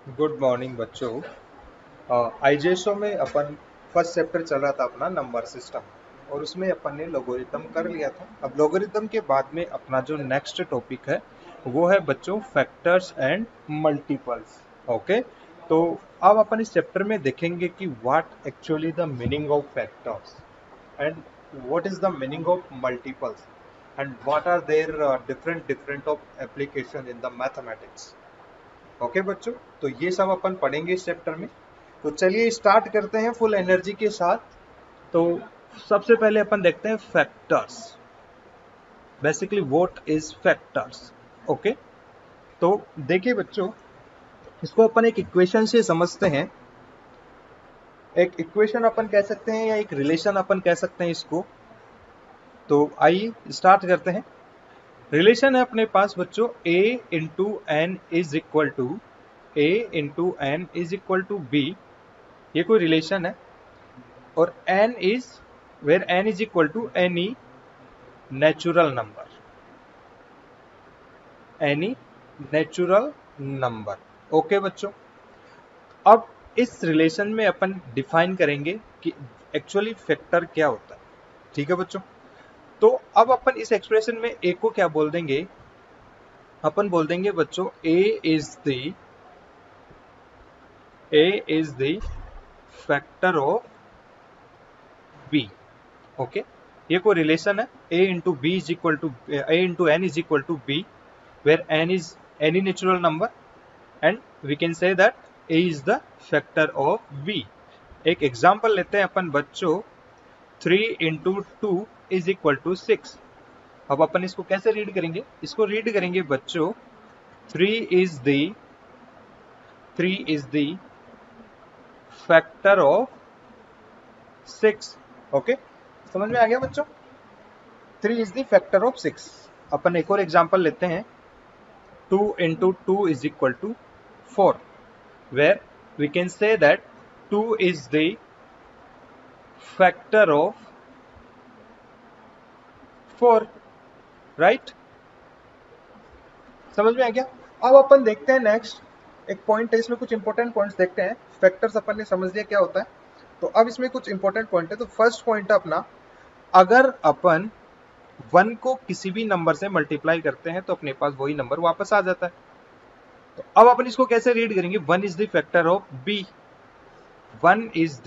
Good morning बच्चों। आईजेएसओ में अपन first chapter चल रहा था अपना नंबर सिस्टम और उसमें अपन ने लोगरिथम कर लिया था। अब लोगरिथम के बाद में अपना जो नेक्स्ट टॉपिक है वो है बच्चों फैक्टर्स एंड मल्टीपल्स। ओके, तो अब अपन इस चैप्टर में देखेंगे कि what actually the meaning of factors and what is the meaning of multiples and what are there different of application in the mathematics. Okay बच्चों, तो ये सब अपन पढ़ेंगे इस चैप्टर में। तो चलिए स्टार्ट करते हैं फुल एनर्जी के साथ। तो सबसे पहले अपन देखते हैं factors. Basically what is factors. Okay, तो देखिए बच्चों, इसको अपन एक इक्वेशन से समझते हैं। एक इक्वेशन अपन कह सकते हैं या एक रिलेशन अपन कह सकते हैं इसको। तो आइए स्टार्ट करते हैं। रिलेशन है अपने पास बच्चों a into n is equal to b. ये कोई रिलेशन है और n is where n is equal to any natural number, any natural number. Okay बच्चों, अब इस रिलेशन में अपन डिफाइन करेंगे कि एक्चुअली फैक्टर क्या होता है। ठीक है बच्चों, तो अब अपन इस एक्सप्रेशन में a को क्या बोल देंगे, अपन बोल देंगे बच्चों a is the factor of b। Okay, ये कोई रिलेशन है a into b is equal to a into n is equal to b, where n is any natural number and we can say that a is the factor of b। एक example लेते हैं अपन बच्चों, 3 into two is equal to 6। अब अपन इसको कैसे read करेंगे, इसको रीड करेंगे बच्चों 3 is the factor of 6। Okay, समझ में आ गया बच्चों, 3 इज द फैक्टर ऑफ 6। अपन एक और एग्जांपल लेते हैं, 2 into 2 is equal to 4, where we can say that 2 is the factor of 4, right? समझ में आ गया। अब अपन देखते हैं नेक्स्ट एक पॉइंट है, इसमें कुछ इंपॉर्टेंट पॉइंट्स देखते हैं। फैक्टर्स अपन ने समझ लिया क्या होता है, तो अब इसमें कुछ इंपॉर्टेंट पॉइंट है। तो फर्स्ट पॉइंट है अपना, अगर अपन 1 को किसी भी नंबर से मल्टीप्लाई करते हैं तो अपने पास वही नंबर वापस आ जाता है। तो अब अपन इसको कैसे रीड करेंगे, 1 is the factor of b। 1 is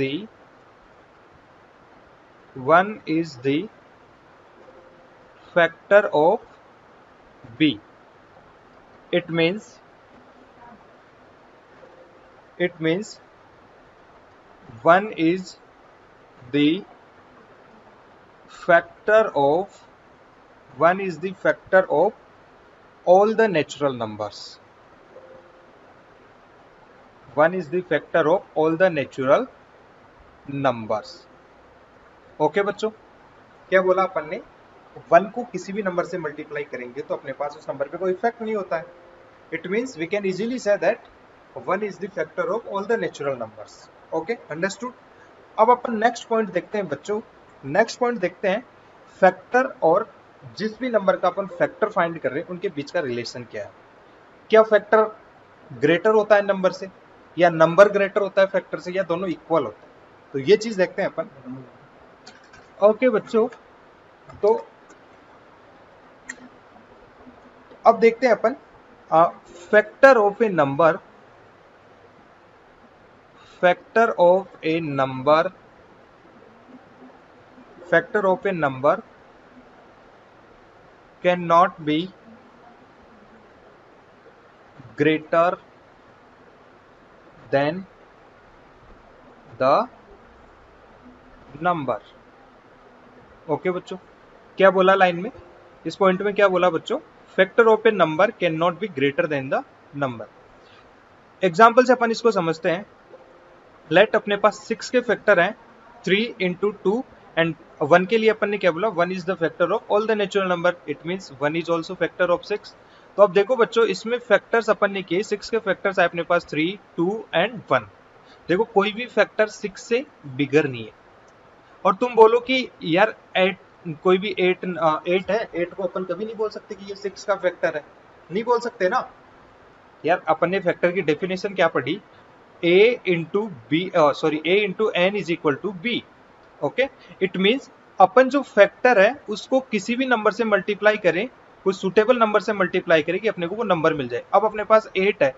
the factor of b। it means 1 is the factor of all the natural numbers। 1 is the factor of all the natural numbers। Okay बच्चों, क्या बोला अपन ने, 1 को किसी भी नंबर से multiply करेंगे तो अपने पास उस नंबर पे कोई इफेक्ट नहीं होता है। It means we can easily say that 1 is the factor of all the natural numbers। Okay, understood. अब अपन नेक्स्ट पॉइंट देखते हैं बच्चों। नेक्स्ट पॉइंट देखते हैं फैक्टर और जिस भी नंबर का अपन फैक्टर फाइंड कर रहे हैं उनके बीच का रिलेशन क्या है। क्या फैक्टर ग्रेटर होता है नंबर से, या नंबर ग्रेटर होता है फैक्टर से, या दोनों इक्वल होता है, तो ये चीज देखते हैं अपन। ओके बच्चों, तो अब देखते हैं अपन factor of a number can not be greater than the number. Okay बच्चों, क्या बोला लाइन में, इस पॉइंट में क्या बोला बच्चों, factor of a number can not be greater than the number. Example से अपन इसको समझते हैं। लेट अपने पास 6 के फैक्टर हैं 3 इंटू टू एंड 1 के लिए अपन ने क्या बोला, 1 is the factor of all the natural number. It means 1 is also factor of 6। तो अब देखो बच्चों, इसमें फैक्टर्स अपन ने किए, 6 के फैक्टर्स है अपने पास 3, 2 एंड 1। देखो कोई भी फैक्टर 6 से बिगर नहीं है। और तुम बोलो कि यार 8, कोई भी 8 है, 8 को अपन कभी नहीं बोल सकते कि ये 6 का फैक्टर है, नहीं बोल सकते ना। यार अपन ने फैक्टर की डेफिनेशन क्या पढ़ी, a into B, sorry a into n is equal to B. Okay, it means अपन जो फैक्टर है उसको किसी भी नंबर से मल्टीप्लाई करें, कोई सुटेबल नंबर से मल्टीप्लाई करें कि अपने को वो नंबर मिल जाए। अब अपने पास 8 है,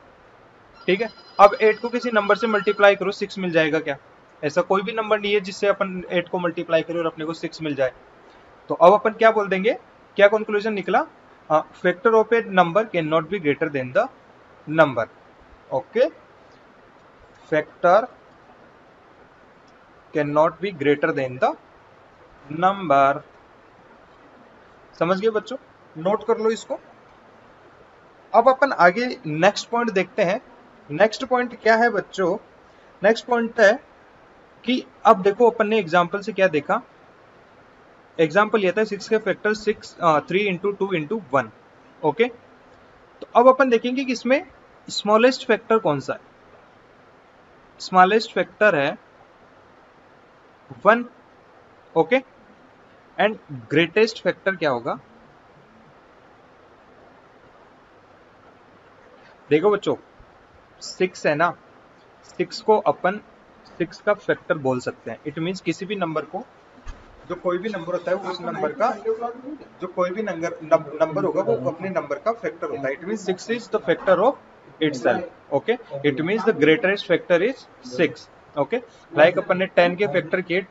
ठीक है, अब 8 को किसी नंबर से मल्टीप्लाई करो 6 मिल जाएगा क्या? ऐसा कोई भी नंबर नहीं है जिससे अपन 8 को मल्टीप्लाई करें और अपने को 6 मिल जाए। तो अब अपन क्या बोल देंगे, क्या कंक्लूजन निकला, factor of a number can not be greater than the number. Okay, factor can not be greater than the number. समझ गए बच्चों, नोट कर लो इसको। अब अपन आगे नेक्स्ट पॉइंट देखते हैं। नेक्स्ट पॉइंट क्या है बच्चों, नेक्स्ट पॉइंट है कि अब देखो अपन ने एग्जाम्पल से क्या देखा, एग्जाम्पल लिया था 6 के फैक्टर 3 इंटू 2 इंटू 1। ओके, तो अब अपन देखेंगे कि इसमें स्मॉलेस्ट फैक्टर कौन सा है। स्मॉलेस्ट फैक्टर है 1। ओके, एंड ग्रेटेस्ट फैक्टर क्या होगा, देखो बच्चों 6 है ना, 6 को अपन 6 का फैक्टर बोल सकते हैं। इट मीन्स किसी भी नंबर को, जो कोई भी नंबर होता है वो उस नंबर का, जो कोई भी नंबर होगा वो अपने नंबर का फैक्टर होता है। It means 6 is the factor of itself. Okay, it means the greatest factor is 6। Okay, like अपन ने 10 के फैक्टर किए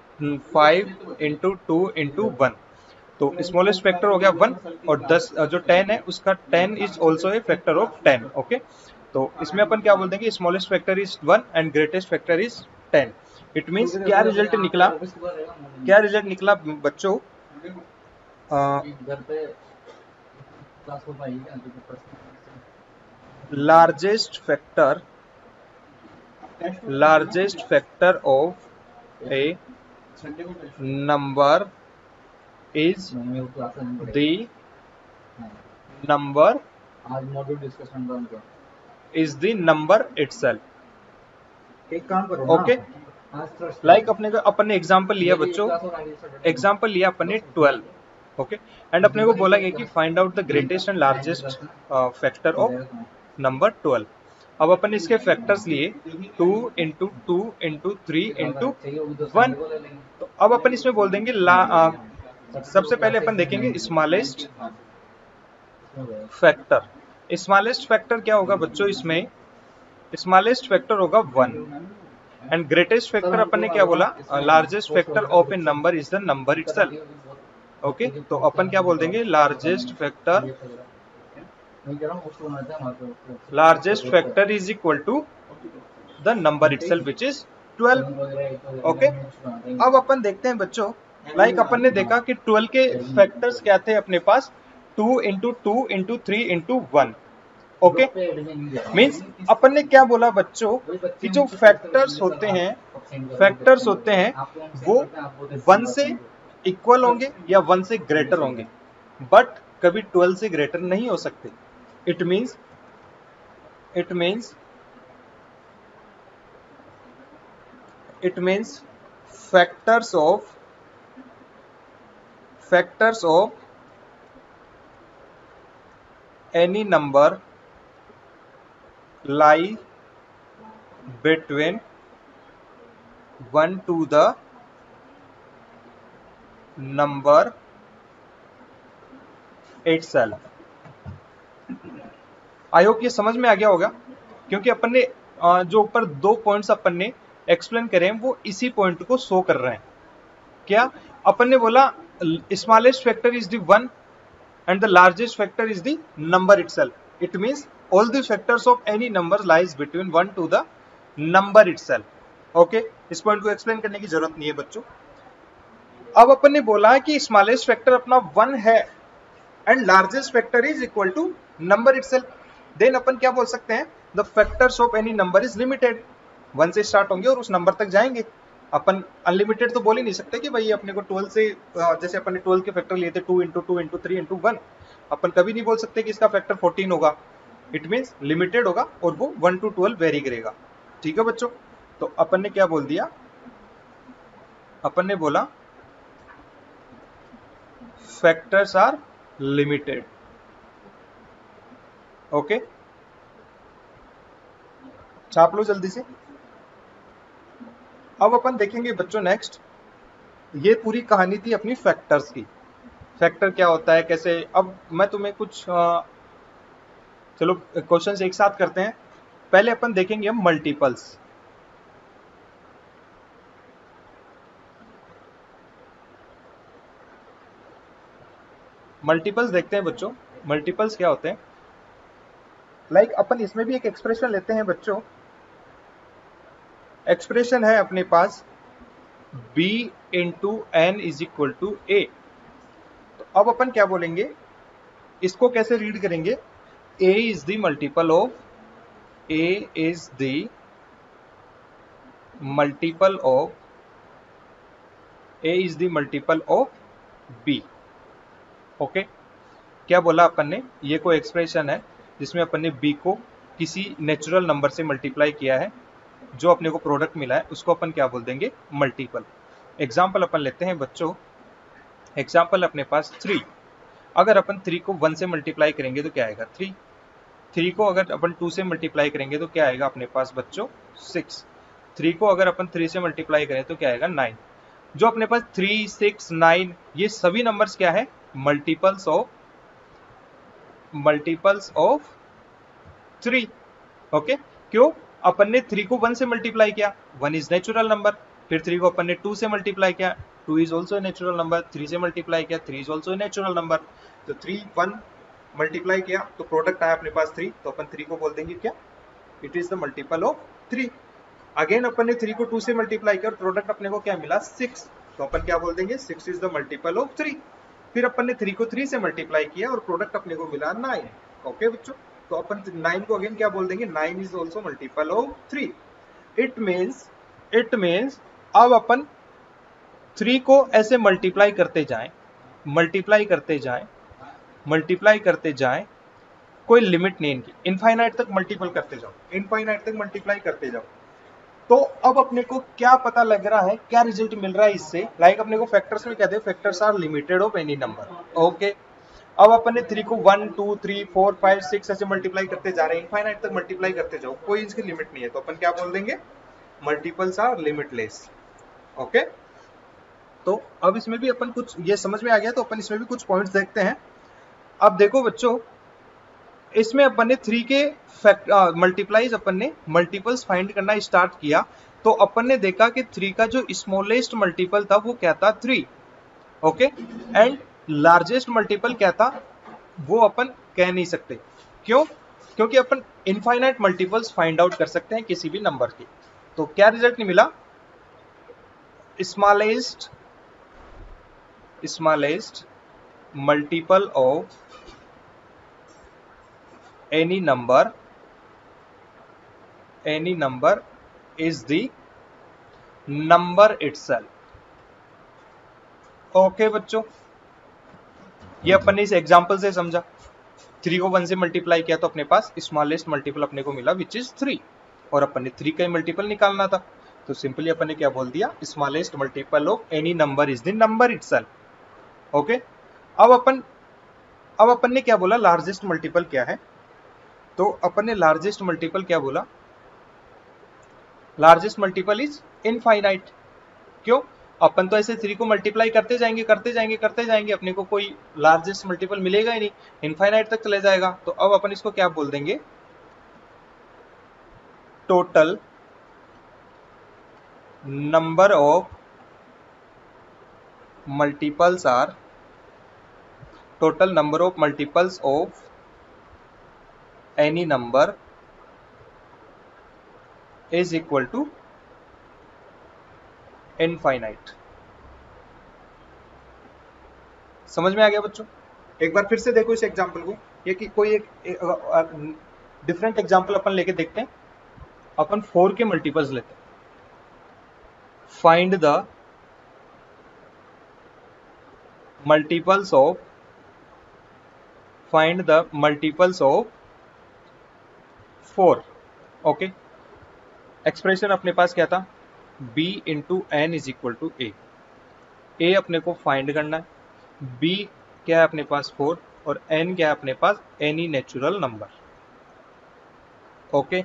5 इंटू 2 इंटू 1, तो स्मॉलेस्ट फैक्टर हो गया 1, और 10 जो 10 है उसका 10 is also a factor of 10। Okay, तो इसमें अपन क्या बोल देंगे, smallest factor is 1 and greatest factor is 10। It means क्या रिजल्ट निकला, क्या रिजल्ट निकला बच्चों, largest factor of a number is the number is the number itself. एक काम करो ओके, लाइक अपन ने एग्जांपल लिया बच्चों, एग्जांपल लिया अपन ने 12। ओके, एंड अपने को बोला गया कि find out the greatest and largest factor of number 12। अब अपन ने इसके फैक्टर्स लिए 2 इंटू 2 इंटू 3 इंटू 1। तो अब अपन इसमें बोल देंगे सबसे पहले अपन देखेंगे स्मॉलेस्ट फैक्टर। स्मॉलेस्ट फैक्टर क्या होगा बच्चों, इसमें स्मॉलेस्ट फैक्टर होगा 1 एंड ग्रेटेस्ट फैक्टर अपन ने क्या बोला, largest factor of a number is the number itself. Okay, तो अपन क्या बोल देंगे, largest factor is equal to the number itself which is 12। Okay, अब अपन देखते हैं बच्चों, लाइक अपन ने देखा कि 12 के फैक्टर्स क्या थे अपने पास, 2 into 2 into 3 into 1। Okay, means अपन ने क्या बोला बच्चों कि जो फैक्टर्स होते हैं वो 1 से इक्वल होंगे या 1 से ग्रेटर होंगे, बट कभी 12 से ग्रेटर नहीं हो सकते। It means factors of any number lie between 1 to the number itself। I hope ये समझ में आ गया होगा, क्योंकि अपन ने जो ऊपर 2 पॉइंट्स अपन ने एक्सप्लेन करे हैं वो इसी पॉइंट को शो कर रहे हैं। क्या अपन ने बोला, smallest factor is the 1 and the largest factor is the number itself. It means all the factors of any number lies between 1 to the number itself. Okay, इस पॉइंट को एक्सप्लेन करने की जरूरत नहीं है बच्चों। अब अपन ने बोला कि स्मॉलेस्ट फैक्टर अपना 1 है and largest factor is equal to number itself, then अपन क्या बोल सकते हैं, the factors of any number is limited. 1 से स्टार्ट होंगे और उस नंबर तक जाएंगे। अपन अनलिमिटेड तो बोल ही नहीं सकते कि भाई अपने को 12 से, जैसे अपन ने 12 के फैक्टर लिए थे 2 इंटू 2 इंटू 3 इंटू 1, अपन कभी नहीं बोल सकते कि इसका फैक्टर 14 होगा। इट मीन्स लिमिटेड होगा और वो 1 to 12 वेरी करेगा। ठीक है बच्चों, तो अपन ने क्या बोल दिया, अपन ने बोला फैक्टर्स आर लिमिटेड। ओके, छाप लो जल्दी से। अब अपन देखेंगे बच्चों नेक्स्ट, ये पूरी कहानी थी अपनी फैक्टर्स की। फैक्टर क्या होता है, कैसे। अब मैं तुम्हें कुछ चलो क्वेश्चंस एक साथ करते हैं। पहले अपन देखेंगे हम मल्टीपल्स। मल्टीपल्स देखते हैं बच्चों। मल्टीपल्स क्या होते हैं, लाइक अपन इसमें भी एक एक्सप्रेशन लेते हैं बच्चों। एक्सप्रेशन है अपने पास b into n is equal to a. तो अब अपन क्या बोलेंगे, इसको कैसे रीड करेंगे, a is the multiple of a is the multiple of a is the multiple of b। Okay, क्या बोला अपन ने, ये कोई एक्सप्रेशन है जिसमें अपन ने b को किसी नेचुरल नंबर से मल्टीप्लाई किया है, जो अपने को प्रोडक्ट मिला है उसको अपन क्या बोल देंगे, मल्टीपल। एग्जाम्पल अपन लेते हैं बच्चों, एग्जाम्पल अपने पास 3। अगर अपन 3 को 1 से मल्टीप्लाई करेंगे तो क्या आएगा 3। 3 को अगर अपन 2 से मल्टीप्लाई करेंगे तो क्या आएगा अपने पास बच्चों 6। 3 को अगर अपन 3 से मल्टीप्लाई करें तो क्या आएगा 9। जो अपने पास 3, 6, 9 ये सभी नंबर्स क्या है, मल्टीपल्स ऑफ 3। ओके, क्यों, अपन ने 3 को 1 से मल्टीप्लाई किया, 1 इज नेचुरल नंबर। फिर 3 को अपन ने 2 से मल्टीप्लाई किया, 2 इज ऑल्सो नेचुरल नंबर। 3 से मल्टीप्लाई किया, 3 इज ऑल्सो नेचुरल नंबर। तो 3 1 मल्टीप्लाई किया तो प्रोडक्ट आया अपने पास 3, तो अपन 3 को बोल देंगे क्या, it is the multiple of 3। Again अपन ने 3 को 2 से मल्टीप्लाई किया और प्रोडक्ट अपने को क्या मिला 6, तो अपन क्या बोल देंगे 6 इज द मल्टीपल ऑफ 3। फिर अपन ने 3 को 3 से मल्टीप्लाई किया और प्रोडक्ट अपने को मिला 9। ओके बच्चों, तो अपन 9 को अगेन क्या बोल देंगे, 9 is also multiple of 3। It means अब अपन 3 को ऐसे मल्टीप्लाई करते जाएं, मल्टीप्लाई करते जाएं, कोई लिमिट नहीं इनकी, इनफाइनाइट तक मल्टीपल करते जाओ, इनफाइनाइट तक मल्टीप्लाई करते जाओ। तो अब अपने को क्या पता लग रहा है, क्या रिजल्ट मिल रहा है इससे, लाइक अपने को फैक्टर्स में कहते हैं factors are limited of any number. Okay, अब अपन ने 3 को 1 2 3 4 5 6 ऐसे मल्टीप्लाई करते जा रहे हैं, इनफाइनाइट तक मल्टीप्लाई करते जाओ, कोई इसकी लिमिट नहीं है, तो अपन क्या बोल देंगे, मल्टीपल्स आर लिमिटलेस। ओके, तो अब इसमें भी अपन कुछ ये समझ में आ गया, तो अपन इसमें भी कुछ पॉइंट्स देखते हैं। अब देखो बच्चों, इसमें अपन ने 3 के मल्टीप्लाइज अपन ने मल्टीपल्स फाइंड करना स्टार्ट किया, तो अपन ने देखा कि 3 का जो स्मॉलेस्ट मल्टीपल था वो क्या था 3। ओके, एंड लार्जेस्ट मल्टीपल क्या था वो अपन कह नहीं सकते, क्यों, क्योंकि अपन इनफाइनाइट मल्टीपल्स फाइंड आउट कर सकते हैं किसी भी नंबर की। तो क्या रिजल्ट नहीं मिला, smallest multiple of any number is the number itself। Okay बच्चों, ये अपन ने इस एग्जांपल से समझा। 3 को 1 से मल्टीप्लाई किया तो अपने पास स्मॉलेस्ट मल्टीपल अपने को मिला विच इज 3, और अपन ने 3 का ही मल्टीपल निकालना था, तो सिंपली अपन ने क्या बोल दिया, smallest multiple of any number is the number itself. Okay, अब अपन ने क्या बोला, लार्जेस्ट मल्टीपल क्या है, तो अपन ने लार्जेस्ट मल्टीपल क्या बोला, लार्जेस्ट मल्टीपल इज इनफाइनाइट। क्यों, अपन तो ऐसे 3 को मल्टीप्लाई करते जाएंगे, अपने को कोई लार्जेस्ट मल्टीपल मिलेगा ही नहीं, इनफाइनाइट तक चले जाएगा। तो अब अपन इसको क्या बोल देंगे, total number of multiples of any number is equal to infinite. समझ में आ गया बच्चों, एक बार फिर से देखो इस एग्जांपल को, ये कि कोई एक डिफरेंट एग्जांपल अपन लेके देखते हैं। अपन 4 के मल्टीपल्स लेते हैं, find the multiples of 4। Okay, expression अपने पास क्या था, b into n is equal to a अपने को फाइंड करना है, b क्या है अपने पास 4 और n क्या है अपने पास any natural number. Okay,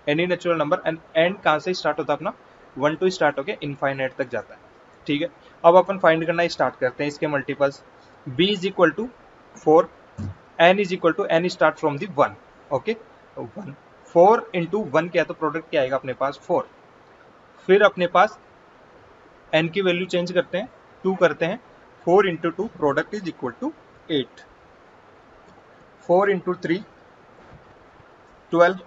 any natural number, and and कहाँ से स्टार्ट होता है अपना, 1 टू स्टार्ट होके इनफाइनाइट तक जाता है, ठीक है। अब अपन फाइंड करना स्टार्ट करते हैं इसके multiples. b is equal to 4, n is equal to n start from the 1, okay. 1 4 into 1 क्या है, तो प्रोडक्ट क्या आएगा अपने पास 4। फिर अपने पास n की वैल्यू चेंज करते हैं, 2 करते हैं, 4 into 2 product is equal to 8, 4 into 3 12,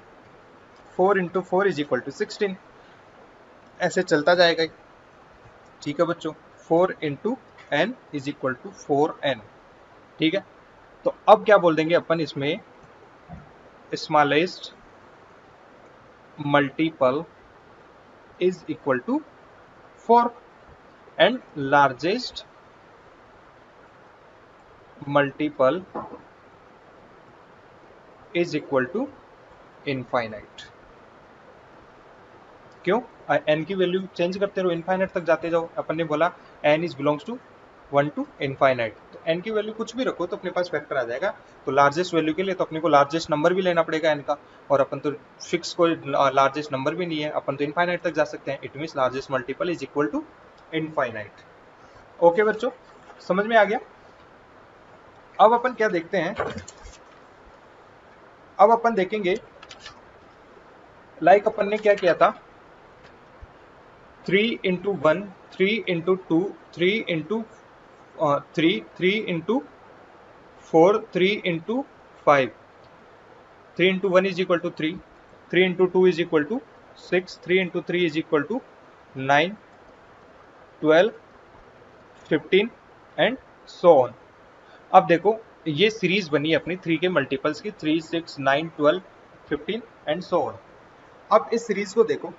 4 into 4 is equal to 16, ऐसे चलता जाएगा, ठीक है बच्चों। 4 into n is equal to 4n, ठीक है। तो अब क्या बोल देंगे अपन इसमें, smallest multiple is equal to 4 and largest multiple is equal to infinite. क्यों, एन की वैल्यू चेंज करते रहो, इनफाइनाइट तक जाते जाओ। अपन ने बोला n is belongs to 1 to infinite, तो एन की वैल्यू कुछ भी रखो तो अपने पास फैक्टर आ जाएगा। तो लार्जेस्ट वैल्यू के लिए तो अपने को लार्जेस्ट नंबर भी लेना पड़ेगा एन का, और अपन तो फिक्स कोई लार्जेस्ट नंबर भी नहीं है, अपन तो इनफाइनाइट तक जा सकते हैं। It means largest multiple is equal to infinite. Okay बच्चों, समझ में आ गया। अब अपन क्या देखते हैं, अब अपन देखेंगे लाइक अपन ने क्या किया था, 3 into 1, 3 into 2, 3 into 3, 3 into 4, 3 into 5, 3 into 1 is equal to 3, 3 into 2 is equal to 6, 3 into 3 is equal to 9, 12, 15 and so on. अब देखो ये सीरीज बनी है अपनी 3 के मल्टीपल्स की, 3, 6, 9, 12, 15 एंड सो ऑन। अब इस सीरीज को देखो,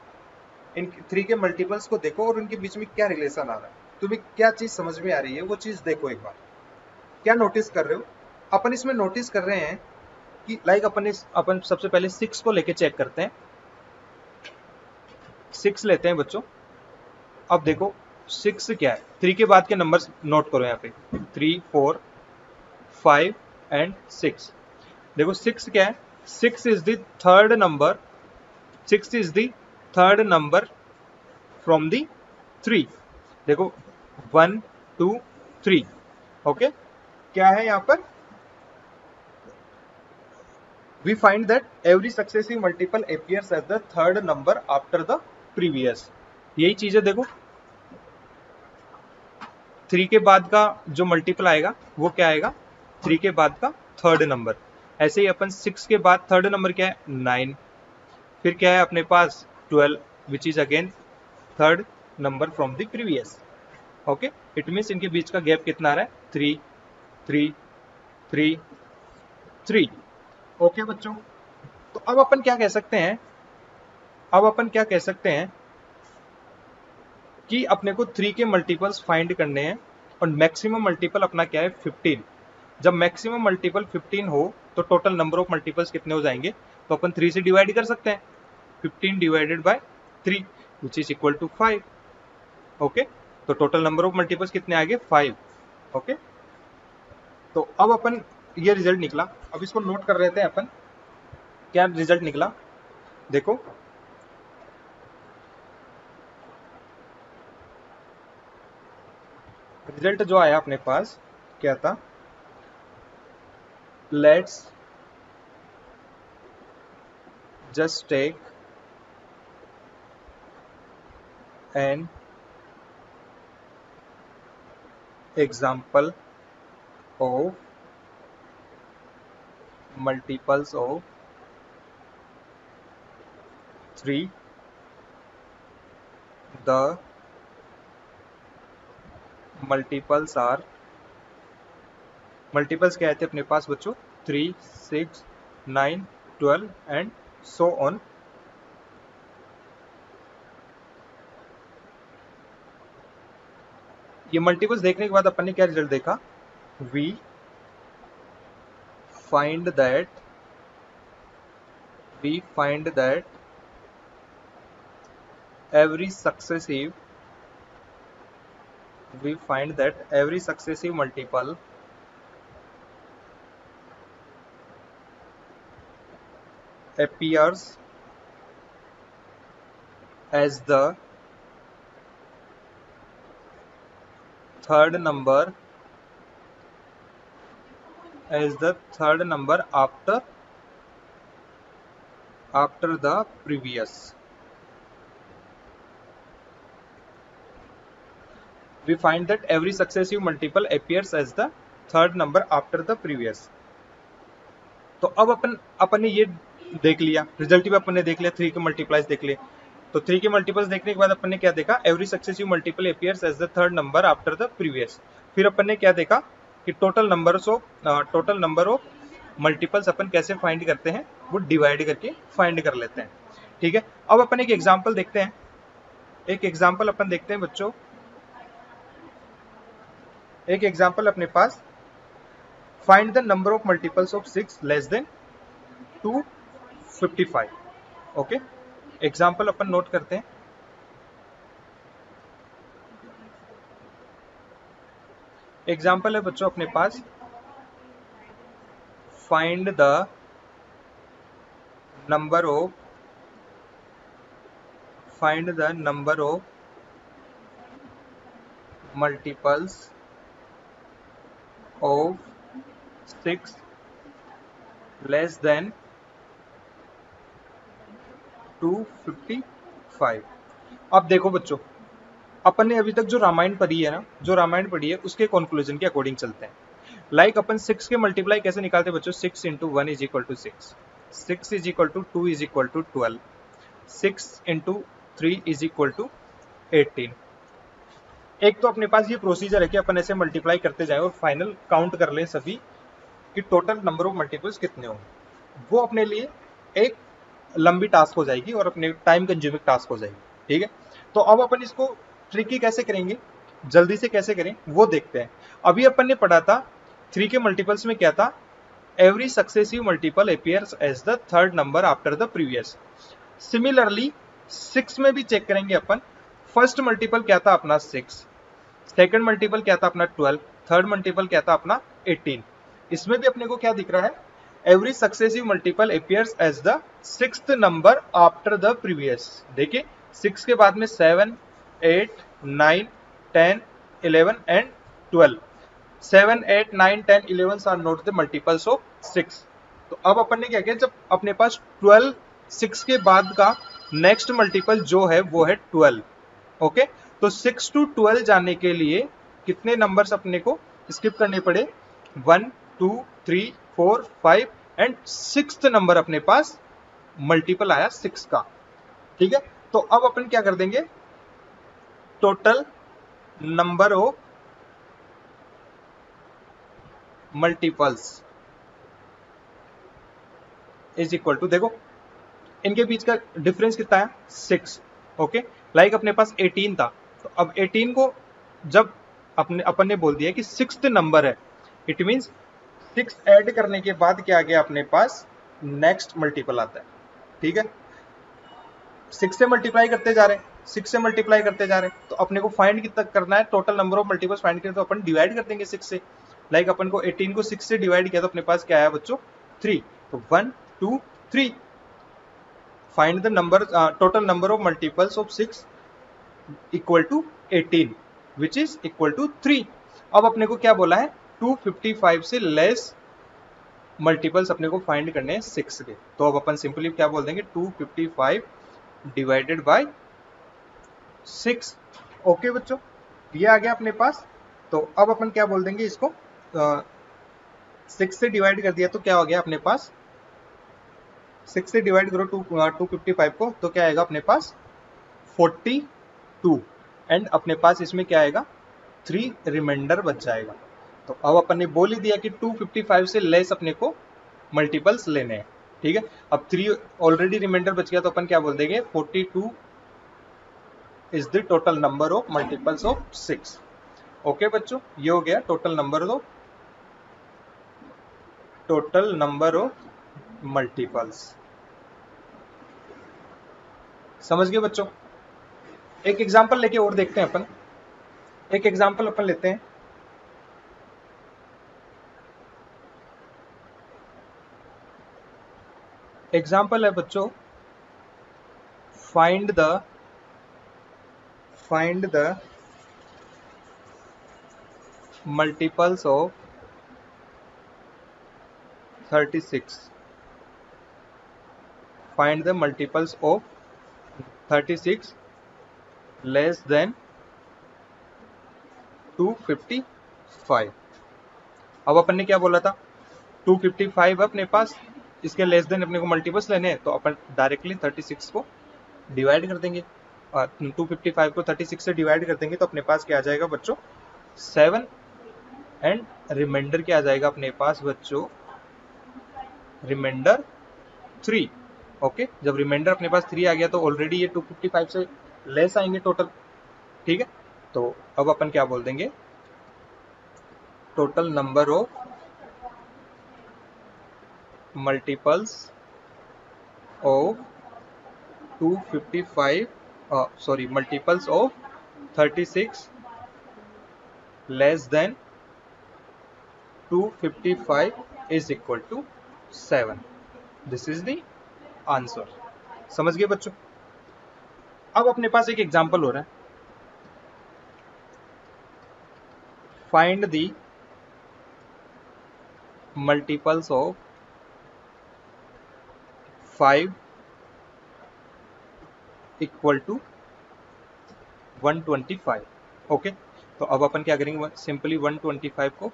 इन 3 के मल्टीपल्स को देखो और उनके बीच में क्या रिलेशन आ रहा है, तुम्हें क्या चीज समझ में आ रही है वो चीज देखो एक बार। क्या नोटिस कर रहे हो, अपन इसमें नोटिस कर रहे हैं कि लाइक अपन सबसे पहले 6 को लेके चेक करते हैं। 6 लेते हैं बच्चों। अब देखो 6 क्या है, 3 के बाद के नंबर्स नोट करो यहाँ पे, 3, 4, 5 एंड 6। देखो 6 क्या है, 6 is the third number, 6 is the third number from the 3। देखो 1, 2, 3, ओके। क्या है यहाँ पर, we find that every successive multiple appears as the third number after the previous। यही चीज है, देखो 3 के बाद का जो मल्टीपल आएगा वो क्या आएगा, 3 के बाद का थर्ड नंबर। ऐसे ही अपन 6 के बाद थर्ड नंबर क्या है, 9, फिर क्या है अपने पास 12, which is again third number from the previous, okay. It means इनके बीच का गैप कितना आ रहा है, 3, 3, 3, 3, ओके बच्चों। तो अब अपन क्या कह सकते हैं, अब अपन क्या कह सकते हैं कि अपने को 3 के मल्टीपल्स फाइंड करने हैं, और मैक्सिमम मल्टीपल अपना क्या है, 15। जब मैक्सिमम मल्टीपल 15 हो तो टोटल नंबर ऑफ मल्टीपल्स कितने हो जाएंगे, तो अपन 3 से डिवाइड कर सकते हैं, 15 divided by 3 which is equal to 5, okay. तो टोटल नंबर ऑफ मल्टीपल्स कितने आ गए, 5, ओके। तो अब अपन ये रिजल्ट निकला, अब इसको नोट कर लेते हैं अपन, क्या रिजल्ट निकला देखो। रिजल्ट जो आया अपने पास क्या था, let's just take an example of multiples of 3, the multiples are, multiples क्या थे अपने पास बच्चों, 3, 6, 9, 12 एंड सो ऑन। ये मल्टीपल्स देखने के बाद अपन ने क्या रिजल्ट देखा, we find that every successive multiple appears as the third number after the previous. We find that every successive multiple appears as the third number after the previous. तो अब अपन ने ये देख लिया, रिजल्ट भी अपन ने देख लिया, 3 के मल्टीप्लाइज देख लिए। तो 3 के मल्टीपल्स देखने के बाद अपन ने क्या देखा, every successive multiple appears as the third number after the previous. फिर अपन ने क्या देखा कि टोटल नंबर ऑफ मल्टीपल्स अपन कैसे फाइंड करते हैं, वो डिवाइड करके फाइंड कर लेते हैं। ठीक है, अब अपन एक एग्जाम्पल देखते हैं। एक एग्जाम्पल अपन देखते हैं बच्चों, एक एग्जाम्पल अपने पास, find the number of multiples of 6 less than 255। Okay, example अपन नोट करते हैं। एग्जाम्पल है बच्चों अपने पास, find the number of multiples of 6 less than 255। अब देखो बच्चों, अपन ने अभी तक जो रामायण पढ़ी है ना, उसके कंक्लूजन के अकॉर्डिंग चलते हैं। लाइक अपन 6 के मल्टीप्लाई कैसे निकालते हैं बच्चों, 6 into 1 is equal to 6, 6 is equal to 2 is equal to 12, 6 into 3 is equal to 18। एक तो अपने पास ये प्रोसीजर है कि अपन ऐसे मल्टीप्लाई करते जाएं और फाइनल काउंट कर लें सभी कि टोटल नंबर ऑफ मल्टीपल्स कितने होंगे। वो अपने लिए एक लंबी टास्क हो जाएगी और अपने टाइम कंज्यूमिंग टास्क हो जाएगी। ठीक है, तो अब अपन इसको ट्रिकी कैसे करेंगे, जल्दी से कैसे करें वो देखते हैं। अभी अपन ने पढ़ा था 3 के मल्टीपल्स में क्या था, every successive multiple appears as the third number after the previous. Similarly 6 में भी चेक करेंगे अपन, फर्स्ट मल्टीपल क्या था अपना 6, सेकंड मल्टीपल क्या था अपना 12, थर्ड मल्टीपल क्या था अपना 18। इसमें भी अपने को क्या दिख रहा है, every successive multiple appears as the sixth number after the previous. देखिए 6 के बाद में 7, 8, 9, 10, 11 and 12। 7, 8, 9, 10, 11 are not the multiples of 6। तो अब अपन ने क्या किया, जब अपने पास 12, 6 के बाद का नेक्स्ट मल्टीपल जो है वो है 12। ओके, तो 6 to 12 जाने के लिए कितने नंबर्स अपने को स्किप करने पड़े, 1, 2, 3, 4, 5 एंड 6th नंबर अपने पास मल्टीपल आया 6 का। ठीक है, तो अब अपन क्या कर देंगे, total number of multiples is equal to, देखो इनके बीच का डिफरेंस कितना है 6। ओके, लाइक अपने पास 18 था, तो अब 18 को जब अपन ने बोल दिया कि 6th नंबर है, इट मींस 6 ऐड करने के बाद क्या आ गया अपने पास, नेक्स्ट मल्टीपल आता है। ठीक है, 6 से मल्टीप्लाई करते जा रहे हैं, 6 से मल्टीप्लाई करते जा रहे हैं, तो अपने को फाइंड कितना करना है, total number of multiples find करें तो अपन डिवाइड कर देंगे 6 से। लाइक अपन को 18 को 6 से डिवाइड किया तो अपने पास क्या आया बच्चों, 3। तो 1, 2, 3, find the number total number of multiples of 6 equal to 18 which is equal to 3। अब अपने को क्या बोला है, 255 से लेस मल्टीपल्स अपने को फाइंड करने हैं 6 के। तो अब अपन सिंपली क्या बोल देंगे, 255 डिवाइडेड बाय 6। ओके बच्चों, ये आ गया अपने पास। तो अब अपन क्या बोल देंगे इसको, 6 से डिवाइड कर दिया तो क्या हो गया अपने पास, 6 से डिवाइड करो 255 को तो क्या आएगा अपने पास 42 एंड अपने पास इसमें क्या आएगा 3 रिमाइंडर बच जाएगा। तो अब अपन ने बोल ही दिया कि 255 से लेस अपने को मल्टीपल्स लेने हैं। ठीक है, अब 3 ऑलरेडी रिमाइंडर बच गया तो अपन क्या बोल देंगे, 42 is the total number of multiples of 6। Okay बच्चों, ये हो गया टोटल नंबर ऑफ मल्टीपल्स। समझ गए बच्चों। एक एग्जांपल लेके और देखते हैं अपन, एक एग्जांपल अपन लेते हैं। एग्जाम्पल है बच्चों, find the find the multiples of 36, find the multiples of 36 less than 255। अब अपन ने क्या बोला था, 255 अपने पास, इसके लेस देन अपने को मल्टीपल्स लेने हैं, तो अपन डायरेक्टली 36 को डिवाइड कर देंगे, 255 को 36 से डिवाइड कर देंगे, तो अपने पास क्या आ जाएगा बच्चों 7, एंड रिमाइंडर क्या आ जाएगा अपने पास बच्चों, रिमाइंडर 3। ओके, जब रिमाइंडर अपने पास 3 आ गया तो ऑलरेडी ये 255 से लेस आएंगे टोटल, ठीक है। तो अब अपन क्या बोल देंगे, total number of multiples of 255, sorry multiples of 36 less than 255 is equal to 7। This is the answer. समझ गए बच्चों। अब अपने पास एक एग्जांपल हो रहा है, find the multiples of 5 equal to 125। Okay, तो अब अपन क्या करेंगे, सिंपली 125 को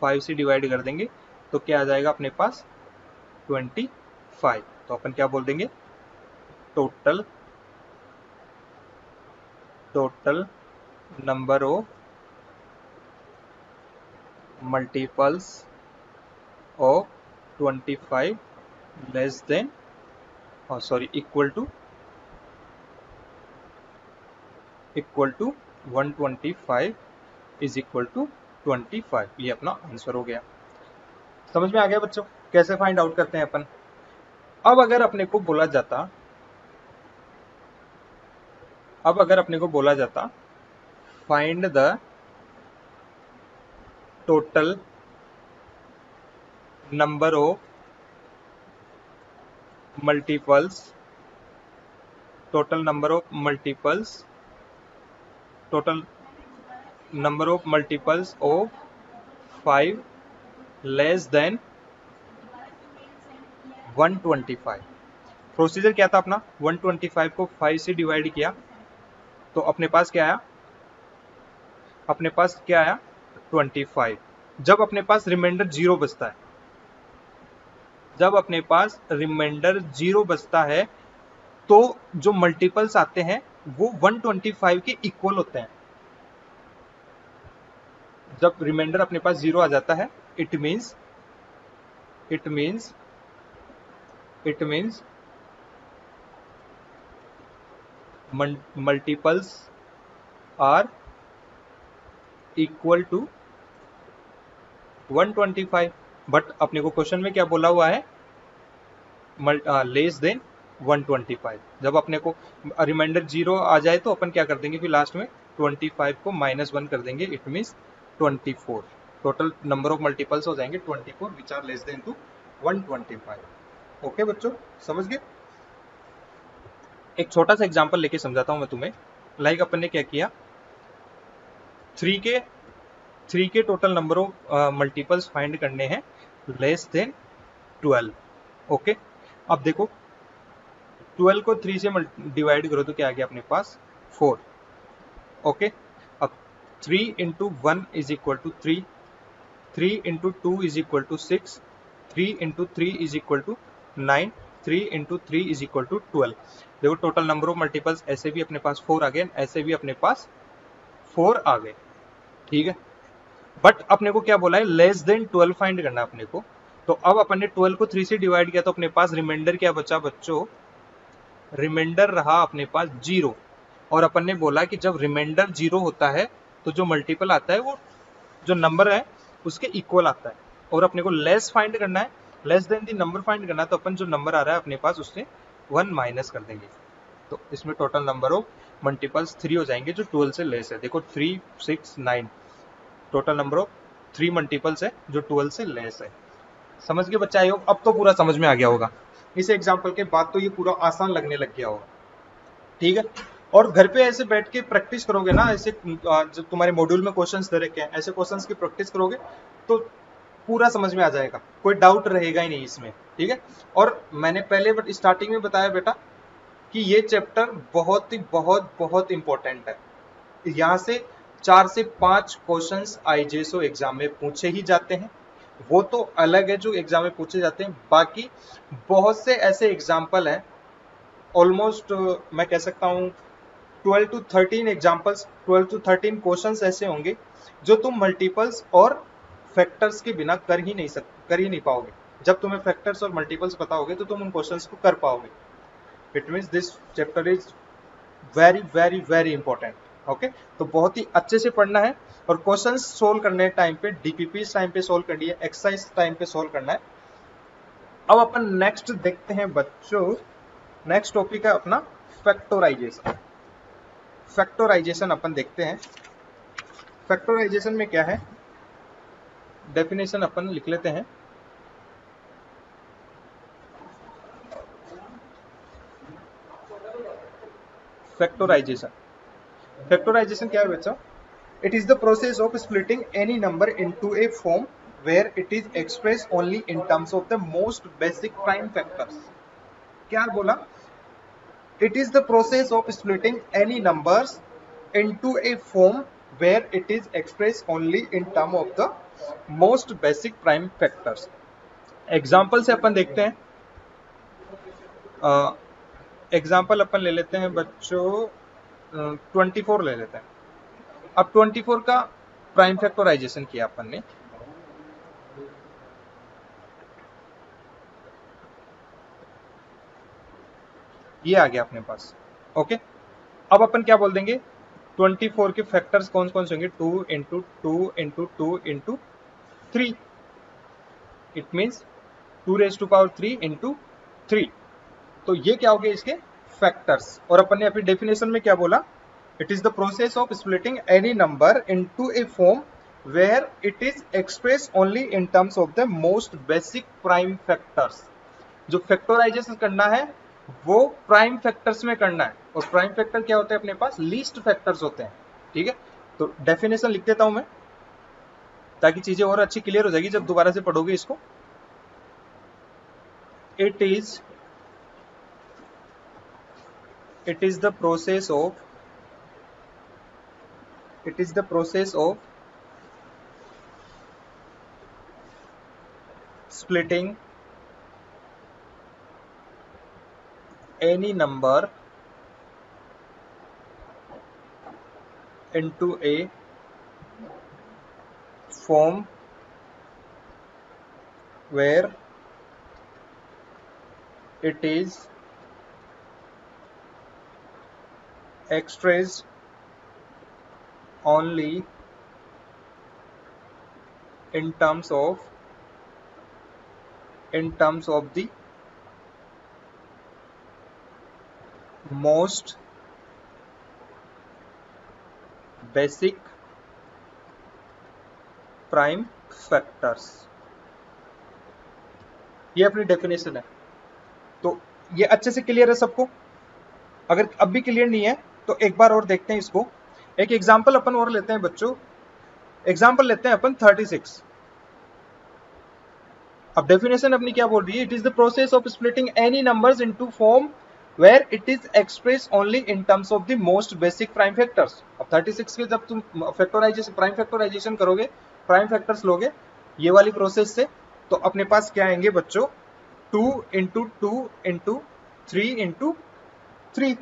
5 से डिवाइड कर देंगे, तो क्या आ जाएगा अपने पास 25। तो अपन क्या बोल देंगे, total number of multiples of 25 less than equal to 125 is equal to 25। ये अपना आंसर हो गया। समझ में आ गया बच्चों कैसे फाइंड आउट करते हैं अपन। अब अगर अपने को बोला जाता find the total number of multiples of 5 less than 125। Procedure क्या था अपना, 125 को 5 से डिवाइड किया, तो अपने पास क्या आया, 25। जब अपने पास रिमाइंडर 0 बचता है, तो जो मल्टीपल्स आते हैं वो 125 के इक्वल होते हैं। जब रिमाइंडर अपने पास 0 आ जाता है, it means multiples are equal to 125। But अपने को क्वेश्चन में क्या बोला हुआ है, लेस देन 125। जब अपने को रिमाइंडर 0 आ जाए तो अपन क्या कर देंगे, फिर लास्ट में 25 को -1 कर देंगे, it means 24। Total number of multiples हो जाएंगे 24 which are less than to 125। Okay बच्चों, समझ गए। एक छोटा सा एग्जांपल लेके समझाता हूं मैं तुम्हें। लाइक अपन ने क्या किया, 3 के total number of multiples find करने हैं लेस देन 12। ओके, अब देखो 12 को 3 से डिवाइड करो तो क्या आ गया अपने पास 4। ओके, अब 3 into 1 is equal to 3, 3 into 2 is equal to 6, 3 into 3 is equal to 9, 3 into 3 is equal to 12। देखो टोटल नंबर ऑफ मल्टीपल्स ऐसे भी अपने पास 4 आ गए, ऐसे भी अपने पास 4 आ गए, ठीक है। बट अपने को क्या बोला है, लेस देन 12 फाइंड करना अपने को। तो अब अपन ने 12 को 3 से डिवाइड किया, तो अपने पास रिमाइंडर क्या बचा बच्चों, रिमाइंडर रहा अपने पास 0। और अपन ने बोला कि जब रिमाइंडर 0 होता है तो जो मल्टीपल आता है वो जो नंबर है उसके इक्वल आता है। और अपने को लेस फाइंड करना है, less than the number find करना है, तो अपन जो नंबर आ रहा है अपने पास उससे 1 माइनस कर देंगे। तो इसमें टोटल नंबर ऑफ मल्टीपल्स 3 हो जाएंगे जो 12 से लेस है। देखो 3, 6, 9 टोटल नंबर ऑफ 3 मल्टीपल्स है जो 12 से लेस है। समझ गए बच्चा, आयोग अब तो पूरा समझ में आ गया होगा। इस एग्जाम्पल के बाद तो ये पूरा आसान लगने लग गया होगा, ठीक है। और घर पे ऐसे बैठ के प्रैक्टिस करोगे ना, ऐसे जब तुम्हारे मॉड्यूल में क्वेश्चंस दे रखे हैं, ऐसे क्वेश्चंस की प्रैक्टिस करोगे तो पूरा समझ में आ जाएगा, कोई डाउट रहेगा ही नहीं इसमें, ठीक है। और मैंने पहले स्टार्टिंग में बताया बेटा कि ये चैप्टर बहुत ही बहुत इंपॉर्टेंट है। यहाँ से 4 से 5 क्वेश्चंस आईजेएसओ एग्जाम में पूछे ही जाते हैं, वो तो अलग है जो एग्जाम में पूछे जाते हैं। बाकी बहुत से ऐसे एग्जाम्पल हैं, ऑलमोस्ट मैं कह सकता हूँ 12 to 13 एग्जाम्पल्स, 12 to 13 क्वेश्चंस ऐसे होंगे जो तुम मल्टीपल्स और फैक्टर्स के बिना कर ही नहीं पाओगे। जब तुम्हें फैक्टर्स और मल्टीपल्स पता होगे तो तुम उन क्वेश्चंस को कर पाओगे। It means this chapter is very very very important. Okay, तो बहुत ही अच्छे से पढ़ना है और क्वेश्चन सोल्व करने टाइम पे, डीपीपी टाइम पे सोल्व करनी है, एक्सरसाइज टाइम पे सोल्व करना है। अब अपन नेक्स्ट देखते हैं बच्चों, नेक्स्ट टॉपिक है अपना फैक्टराइजेशन। फैक्टराइजेशन अपन देखते हैं। फैक्टराइजेशन में क्या है, डेफिनेशन अपन लिख लेते हैं। फैक्टराइजेशन, फैक्टराइजेशन क्या है बच्चों? It is the process of splitting any number into a form where it is expressed only in terms of the most basic prime factors. क्या बोला? It is the process of splitting any numbers into a form where it is expressed only in terms of the most basic prime factors. Example से अपन देखते हैं। Example अपन ले लेते हैं बच्चों, 24 ले लेते हैं। अब 24 का प्राइम फैक्टराइजेशन किया अपन ने, ये आ गया अपने पास। ओके, अब अपन क्या बोल देंगे, 24 के फैक्टर्स कौन कौन से होंगे? 2 into 2 into 2 into 3, it means 2⁻³ into 3। तो ये क्या हो गए इसके फैक्टर्स। और अपन ने अपनी डेफिनेशन में क्या बोला? It is the process of splitting any number into a form where it is express only in terms of the most basic prime factors. जो फैक्टराइजेशन करना है वो प्राइम फैक्टर्स में करना है। और प्राइम फैक्टर क्या होते हैं अपने पास? लीस्ट फैक्टर्स होते हैं, ठीक है। तो डेफिनेशन लिख देता हूं मैं ताकि चीजें और अच्छी क्लियर हो जाएगी जब दोबारा से पढ़ोगे इसको। It is the process of splitting any number into a form where it is expressed only in terms of the most basic prime factors। ये अपनी डेफिनेशन है। तो ये अच्छे से क्लियर है सबको? अगर अब भी क्लियर नहीं है तो एक बार और देखते हैं इसको। एक एग्जांपल अपन और लेते हैं बच्चों। एग्जांपल लेते हैं अपन 36। अब डेफिनेशन अपनी क्या बोल रही है? It is the process of splitting any numbers into form where it is express only in terms of the most basic prime factors. अब 36 के जब तुम फैक्टराइजेशन, प्राइम फैक्टराइजेशन करोगे, प्राइम फैक्टर्स लोगे ये वाली प्रोसेस से, तो अपने पास क्या आएंगे बच्चों? 2 इंटू 2 इंटू 3 इंटू 3।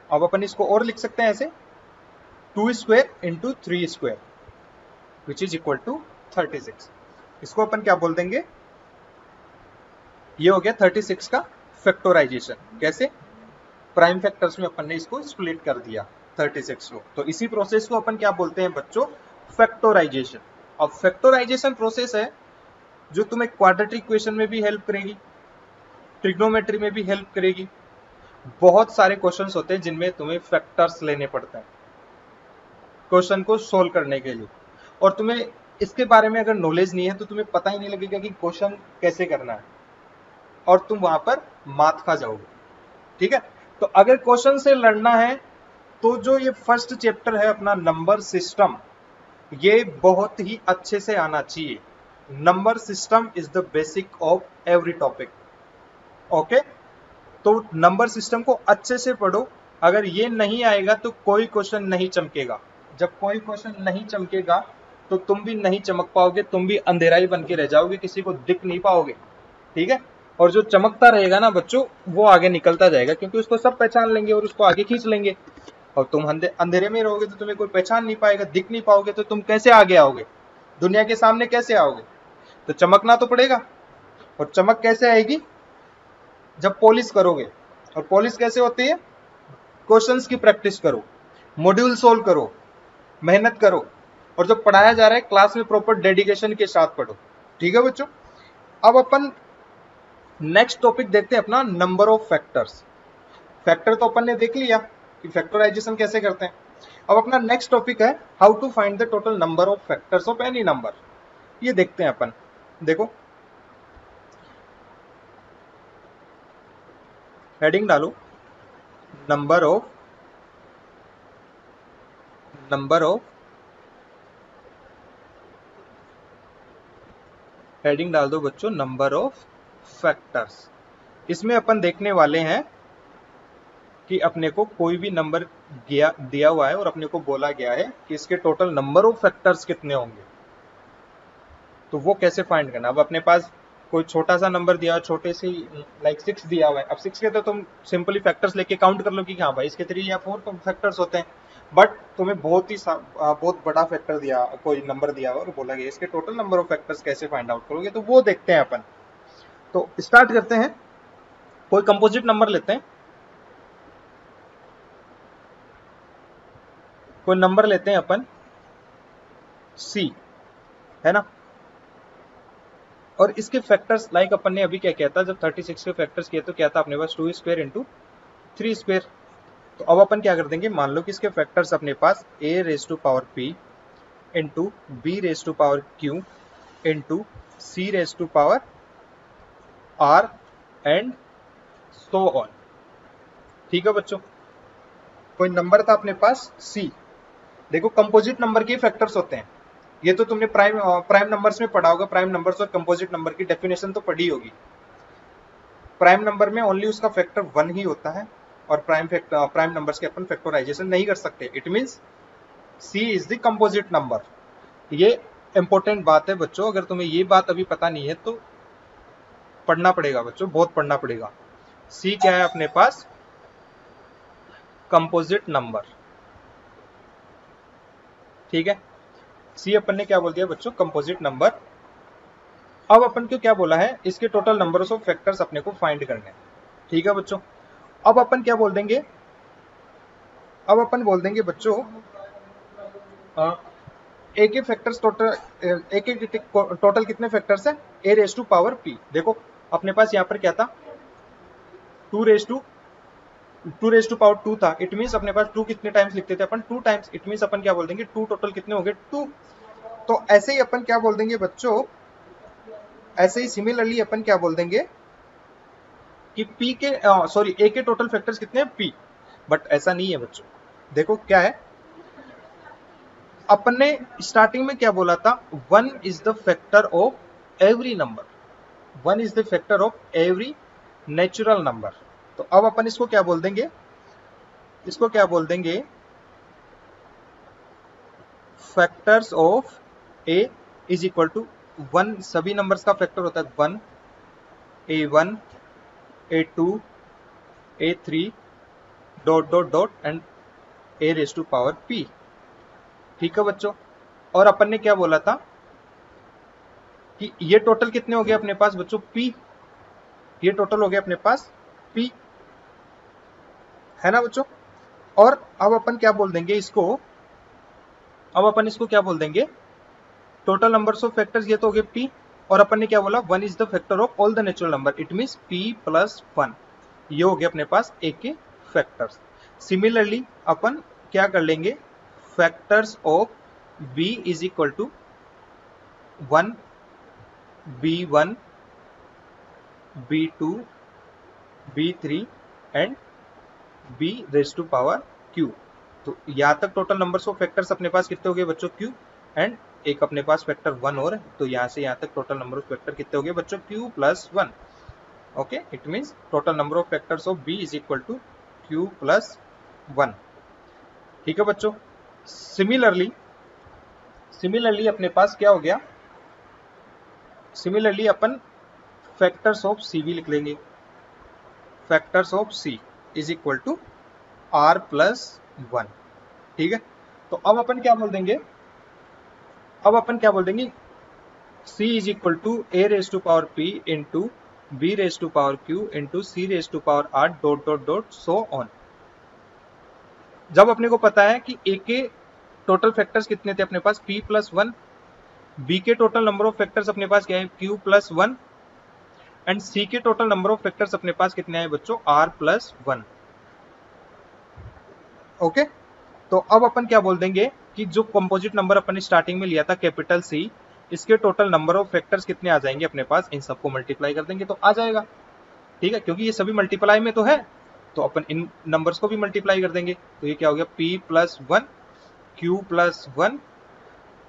अब अपन इसको और लिख सकते हैं ऐसे, 2² into 3² which is equal to 36। इसको अपन क्या बोल देंगे? ये हो गया 36 का फैक्टराइजेशन। कैसे? प्राइम फैक्टर्स में अपन ने इसको स्प्लिट कर दिया 36 को। तो इसी प्रोसेस को अपन क्या बोलते हैं बच्चों? फैक्टराइजेशन। अब फैक्टराइजेशन प्रोसेस है जो तुम्हें क्वाड्रेटिक इक्वेशन में भी हेल्प करेगी, ट्रिग्नोमेट्री में भी हेल्प करेगी। बहुत सारे क्वेश्चंस होते हैं जिनमें तुम्हें फैक्टर्स लेने पड़ते हैं क्वेश्चन को सोल्व करने के लिए, और तुम्हें इसके बारे में अगर नॉलेज नहीं है तो तुम्हें पता ही नहीं लगेगा कि क्वेश्चन कैसे करना है, और तुम वहां पर मात खा जाओगे, ठीक है। तो अगर क्वेश्चन से लड़ना है तो जो ये फर्स्ट चैप्टर है अपना नंबर सिस्टम, ये बहुत ही अच्छे से आना चाहिए। Number system is the basic of every topic. Okay, तो नंबर सिस्टम को अच्छे से पढ़ो। अगर ये नहीं आएगा तो कोई क्वेश्चन नहीं चमकेगा। जब कोई क्वेश्चन नहीं चमकेगा तो तुम भी नहीं चमक पाओगे, तुम भी अंधेरा ही बन के रह जाओगे, किसी को दिख नहीं पाओगे। ठीक है, और जो चमकता रहेगा ना बच्चों, वो आगे निकलता जाएगा, क्योंकि उसको सब पहचान लेंगे और उसको आगे खींच लेंगे। और तुम अंधेरे में रहोगे तो तुम्हें कोई पहचान नहीं पाएगा, दिख नहीं पाओगे, तो तुम कैसे आगे आओगे, दुनिया के सामने कैसे आओगे? तो चमकना तो पड़ेगा। और चमक कैसे आएगी? जब पॉलिश करोगे। और पॉलिश कैसे होती है? क्वेश्चंस की प्रैक्टिस करो, मॉड्यूल सोल्व करो, मेहनत करो, और जो पढ़ाया जा रहा है क्लास में प्रॉपर डेडिकेशन के साथ पढ़ो। ठीक है बच्चों, अब अपन नेक्स्ट टॉपिक देखते हैं अपना नंबर ऑफ फैक्टर्स। फैक्टर तो अपन ने देख लिया कि फैक्टराइजेशन कैसे करते हैं। अब अपना नेक्स्ट टॉपिक है how to find the total number of factors of any number. ये देखते हैं अपन। देखो, हेडिंग डालो, नंबर ऑफ हेडिंग डाल दो बच्चों, नंबर ऑफ फैक्टर्स। इसमें अपन देखने वाले हैं कि अपने को कोई भी नंबर दिया हुआ है और अपने को बोला गया है कि इसके टोटल नंबर ऑफ फैक्टर्स कितने होंगे, तो वो कैसे फाइंड करना। अब अपने पास कोई छोटा सा नंबर दिया हुआ, छोटे से लाइक 6 दिया हुआ है। अब 6 के तो तुम सिंपली फैक्टर्स लेके काउंट कर लो कि हाँ भाई इसके 3 या 4 फैक्टर्स होते हैं। बट तुम्हें बहुत बड़ा फैक्टर दिया, कोई नंबर दिया हुआ और बोला गया इसके टोटल नंबर ऑफ फैक्टर्स कैसे फाइंड आउट करोगे, तो वो देखते हैं अपन। तो स्टार्ट करते हैं, कोई कंपोजिट नंबर लेते हैं, कोई नंबर लेते हैं अपन C, है ना। और इसके फैक्टर्स लाइक अपन ने अभी क्या किया था, जब 36 के फैक्टर्स किए तो क्या था अपने पास 2 स्क्वायर इंटू 3 स्क्वायर। तो अब अपन क्या कर देंगे, मान लो कि इसके फैक्टर्स अपने पास a raise to power p into b raise to power q into c raise to power r and so on. ठीक है बच्चों, कोई नंबर था अपने पास c। देखो कंपोजिट नंबर के फैक्टर्स होते हैं, ये तो तुमने प्राइम नंबर्स में पढ़ा होगा। प्राइम नंबर्स और कंपोजिट नंबर की डेफिनेशन तो पढ़ी होगी। प्राइम नंबर में ओनली उसका फैक्टर 1 ही होता है, और प्राइम नंबर्स के अपन फैक्टराइजेशन नहीं कर सकते। It means C is the composite number. ये इंपॉर्टेंट बात है बच्चों, अगर तुम्हें ये बात अभी पता नहीं है तो पढ़ना पड़ेगा बच्चों, बहुत पढ़ना पड़ेगा। C क्या है अपने पास? Composite number. ठीक है, C अपन ने क्या बोल दिया बच्चों? Composite number. अब अपन को क्या बोला है, इसके टोटल नंबर ऑफ फैक्टर्स अपने को फाइंड करने हैं। ठीक है बच्चों, अब अपन क्या बोल देंगे, अब अपन बोल देंगे बच्चों ए के फैक्टर्स टोटल, ए के टोटल कितने फैक्टर्स है? ए रेज टू पावर पी। देखो अपने पास यहाँ पर क्या था, 2 रेज टू पावर 2 था। इट मींस अपने पास 2 कितने टाइम्स लिखते थे अपन? 2 टाइम्स। इट मींस अपन क्या बोल देंगे, 2 टोटल कितने हो गए? 2। तो ऐसे ही अपन क्या बोल देंगे बच्चों, ऐसे ही सिमिलरली अपन क्या बोल देंगे कि पी के सॉरी ए के टोटल फैक्टर्स कितने हैं? पी। बट ऐसा नहीं है बच्चों, देखो क्या है, अपन ने स्टार्टिंग में क्या बोला था, 1 is the factor of every number, 1 is the factor of every natural number. तो अब अपन इसको क्या बोल देंगे, इसको क्या बोल देंगे, factors of a is equal to 1, सभी नंबर्स का फैक्टर होता है 1, a1 a2 a3 dot dot dot and a raise to power p। ठीक है बच्चों, और अपन ने क्या बोला था कि ये टोटल कितने हो गए अपने पास बच्चों? p। ये टोटल हो गया अपने पास p, है ना बच्चों। और अब अपन क्या बोल देंगे इसको, अब अपन इसको क्या बोल देंगे, टोटल नंबर्स ऑफ फैक्टर्स ये तो हो गए p, और अपन ने क्या बोला, 1 is the factor of all the natural number. It means p plus 1। ये हो गया अपने पास a के फैक्टर्स। सिमिलरली अपन क्या कर लेंगे, factors of b is equal to 1 b1 b2 b3 and b raise to power q। तो यहाँ तक टोटल नंबर्स ऑफ फैक्टर्स अपने पास कितने हो गए बच्चों, q, एंड एक अपने पास फैक्टर 1 और है, तो यहाँ से यहाँ तक टोटल नंबर ऑफ फैक्टर कितने हो गए बच्चों, q plus 1। Okay, it means total number of factors of b is equal to q plus 1। ठीक है बच्चों। सिमिलरली अपने पास क्या हो गया, सिमिलरली अपन फैक्टर्स ऑफ c भी लिख लेंगे। Factors of c is equal to r plus 1। ठीक है, तो अब अपन क्या बोल देंगे, c is equal to a raise to power p into b raise to power q into c raise to power r dot dot dot so on. जब अपने को पता है कि a के टोटल फैक्टर्स कितने थे अपने पास, p प्लस 1, b के टोटल नंबर ऑफ फैक्टर्स अपने पास क्या है, q प्लस 1, एंड c के टोटल नंबर ऑफ फैक्टर्स अपने पास कितने आए बच्चों, r प्लस 1। ओके, तो अब अपन क्या बोल देंगे कि जो कंपोजिट नंबर अपन ने स्टार्टिंग में लिया था कैपिटल C, इसके टोटल नंबर ऑफ फैक्टर्स कितने आ जाएंगे अपने पास, इन सबको मल्टीप्लाई कर देंगे तो आ जाएगा। ठीक है, क्योंकि ये सभी मल्टीप्लाई में तो है, तो अपन इन नंबर्स को भी मल्टीप्लाई कर देंगे। तो ये क्या हो गया, p plus 1, q plus 1,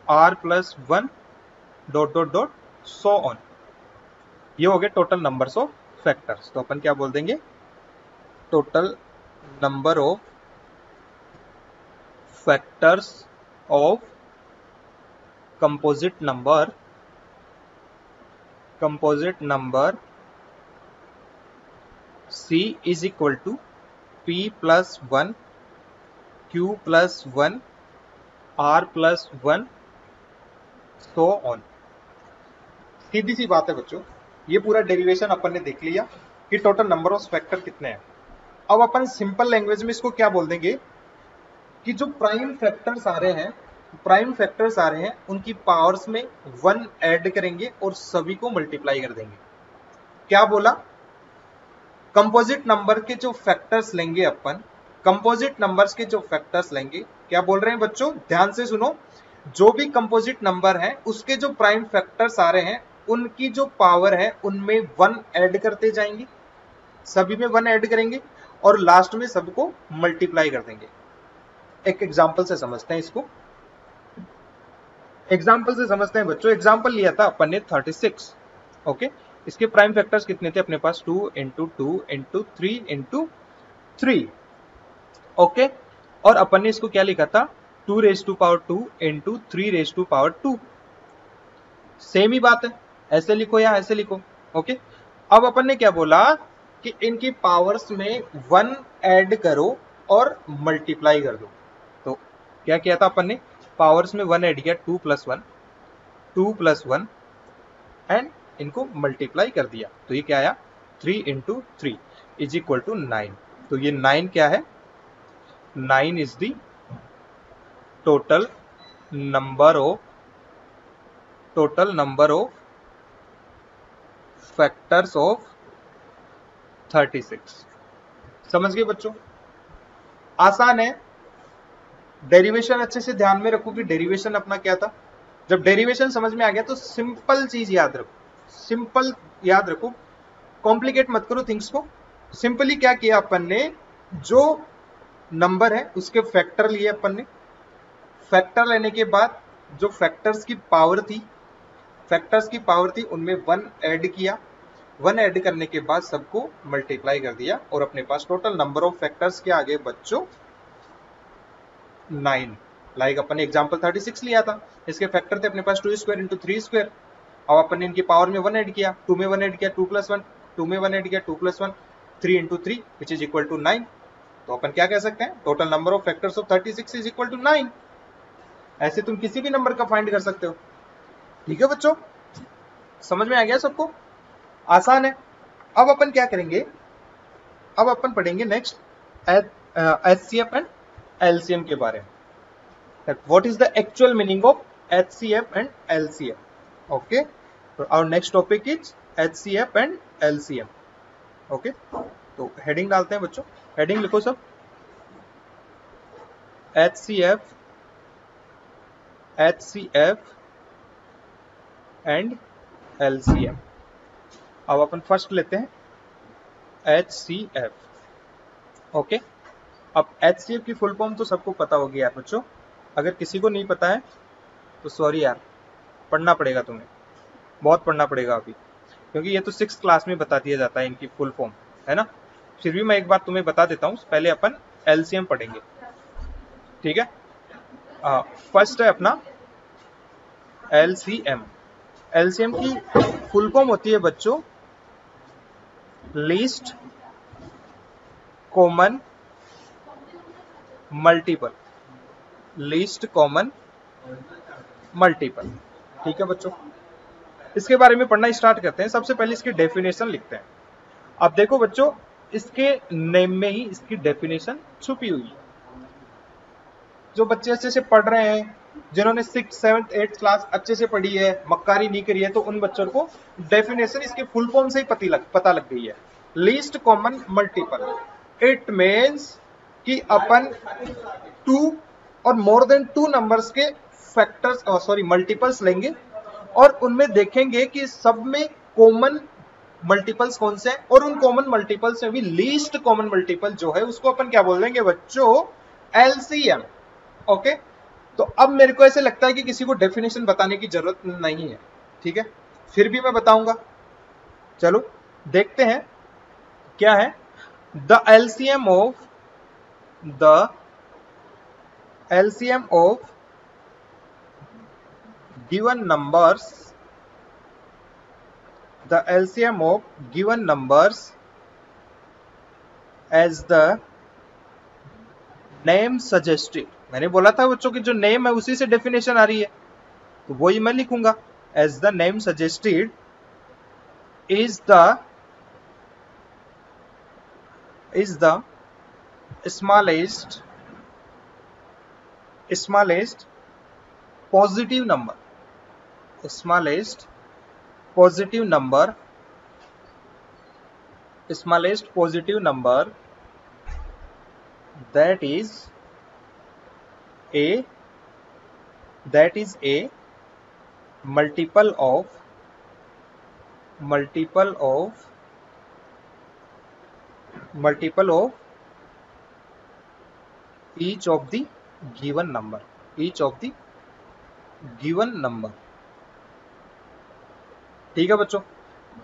r plus 1 dot dot dot so on. ये हो गए टोटल नंबर्स ऑफ फैक्टर्स। तो अपन क्या बोल देंगे, total number of factors of composite number c is equal to p plus 1, q plus 1, r plus 1 so on. सीधी सी बात है बच्चों, ये पूरा डेरिवेशन अपन ने देख लिया कि टोटल नंबर ऑफ फैक्टर कितने हैं। अब अपन सिंपल लैंग्वेज में इसको क्या बोल देंगे कि जो प्राइम फैक्टर्स आ रहे हैं उनकी पावर्स में 1 ऐड करेंगे और सभी को मल्टीप्लाई कर देंगे। क्या बोला, कंपोजिट नंबर के जो फैक्टर्स लेंगे अपन, कंपोजिट नंबर्स के जो फैक्टर्स लेंगे, क्या बोल रहे हैं बच्चों, ध्यान से सुनो, जो भी कंपोजिट नंबर है उसके जो प्राइम फैक्टर्स आ रहे हैं उनकी जो पावर है उनमें 1 ऐड करते जाएंगे, सभी में 1 ऐड करेंगे और लास्ट में सबको मल्टीप्लाई कर देंगे। एक एग्जांपल से समझते हैं इसको, बच्चों। एग्जांपल लिया था अपन ने 36। ओके, इसके प्राइम फैक्टर्स कितने थे अपने पास, 2 इंटू 2 इंटू 3 इंटू 3। ओके, और अपन ने इसको क्या लिखा था, 2 raise to power 2 into 3 raise to power 2। Same ही बात है, ऐसे लिखो या ऐसे लिखो। ओके, अब अपन ने क्या बोला कि इनकी पावर्स में 1 ऐड करो और मल्टीप्लाई कर दो। तो क्या किया था अपन ने, पावर्स में 1 ऐड किया, 2 प्लस 1 एंड इनको मल्टीप्लाई कर दिया। तो ये क्या आया, 3 इंटू 3 इज इक्वल टू 9। तो ये 9 क्या है, 9 is the total number of factors of 36। समझ गए बच्चों, आसान है। डेरिवेशन अच्छे से ध्यान में रखो कि डेरिवेशन अपना क्या था। जब डेरिवेशन समझ में आ गया तो सिंपल चीज याद रखो, कॉम्प्लिकेट मत करो थिंग्स को। सिंपली क्या किया अपन ने, जो नंबर है उसके फैक्टर लिए अपन ने, फैक्टर लेने के बाद जो फैक्टर्स की पावर थी उनमें 1 ऐड किया, 1 ऐड करने के बाद सबको मल्टीप्लाई कर दिया और अपने पास टोटल नंबर ऑफ फैक्टर्स के आगे बच्चों 9। लाइक अपन ने एग्जांपल 36 लिया था, इसके फैक्टर थे अपने पास 2 स्क्वायर इंटू 3 स्क्वायर। अब अपन ने इनकी पावर में 1 ऐड किया, 2 में 1 ऐड किया 2 प्लस 1, 2 में 1 ऐड किया 2 plus 1, 3 into 3 which is equal to 9। तो अपन क्या कह सकते हैं, total number of factors of 36 is equal to 9। ऐसे तुम किसी भी नंबर का फाइंड कर सकते हो। ठीक है बच्चों, समझ में आ गया सबको, आसान है। अब अपन क्या करेंगे, अब अपन पढ़ेंगे नेक्स्ट HCF एंड LCM के बारे में। What is the actual meaning of HCF and LCM? Okay, so our next topic is HCF and LCM. Okay, तो हेडिंग डालते हैं बच्चों, हेडिंग लिखो सब, HCF and LCM। अब अपन फर्स्ट लेते हैं HCF। ओके, अब HCF की फुल फॉर्म तो सबको पता होगी यार बच्चों, अगर किसी को नहीं पता है तो सॉरी यार, पढ़ना पड़ेगा तुम्हें, बहुत पढ़ना पड़ेगा अभी, क्योंकि ये तो 6th क्लास में बता दिया जाता है इनकी फुल फॉर्म, है ना। फिर भी मैं एक बार तुम्हें बता देता हूँ, पहले अपन LCM पढ़ेंगे, ठीक है। फर्स्ट है अपना LCM। LCM की फुल फॉर्म होती है बच्चों least common multiple, least common multiple, ठीक है बच्चों। इसके बारे में पढ़ना स्टार्ट करते हैं। सबसे पहले इसकी डेफिनेशन लिखते हैं। अब देखो बच्चों, इसके नेम में ही इसकी डेफिनेशन छुपी हुई है। जो बच्चे अच्छे से पढ़ रहे हैं, जिन्होंने 6th 7th 8th क्लास अच्छे से पढ़ी है, मक्कारी नहीं करी है, तो उन बच्चों को डेफिनेशन इसके फुल फॉर्म से ही पता लग गई है। Least common multiple, it means कि अपन 2 और मोर देन 2 नंबर्स के फैक्टर्स सॉरी मल्टीपल्स लेंगे और उनमें देखेंगे कि सब में कॉमन मल्टीपल्स कौन से हैं, और उन कॉमन मल्टीपल्स में भी लीस्ट कॉमन मल्टीपल जो है उसको अपन क्या बोल देंगे बच्चों, LCM। ओके, तो अब मेरे को ऐसे लगता है कि किसी को डेफिनेशन बताने की जरूरत नहीं है, ठीक है, फिर भी मैं बताऊंगा। चलो देखते हैं क्या है। The LCM of given numbers, the LCM of given numbers as the name suggested। मैंने बोला था बच्चों की जो नेम है उसी से डेफिनेशन आ रही है, तो वही मैं लिखूंगा। as the name suggested is the smallest positive number, smallest positive number that is a multiple of each of the given number, ठीक है बच्चों,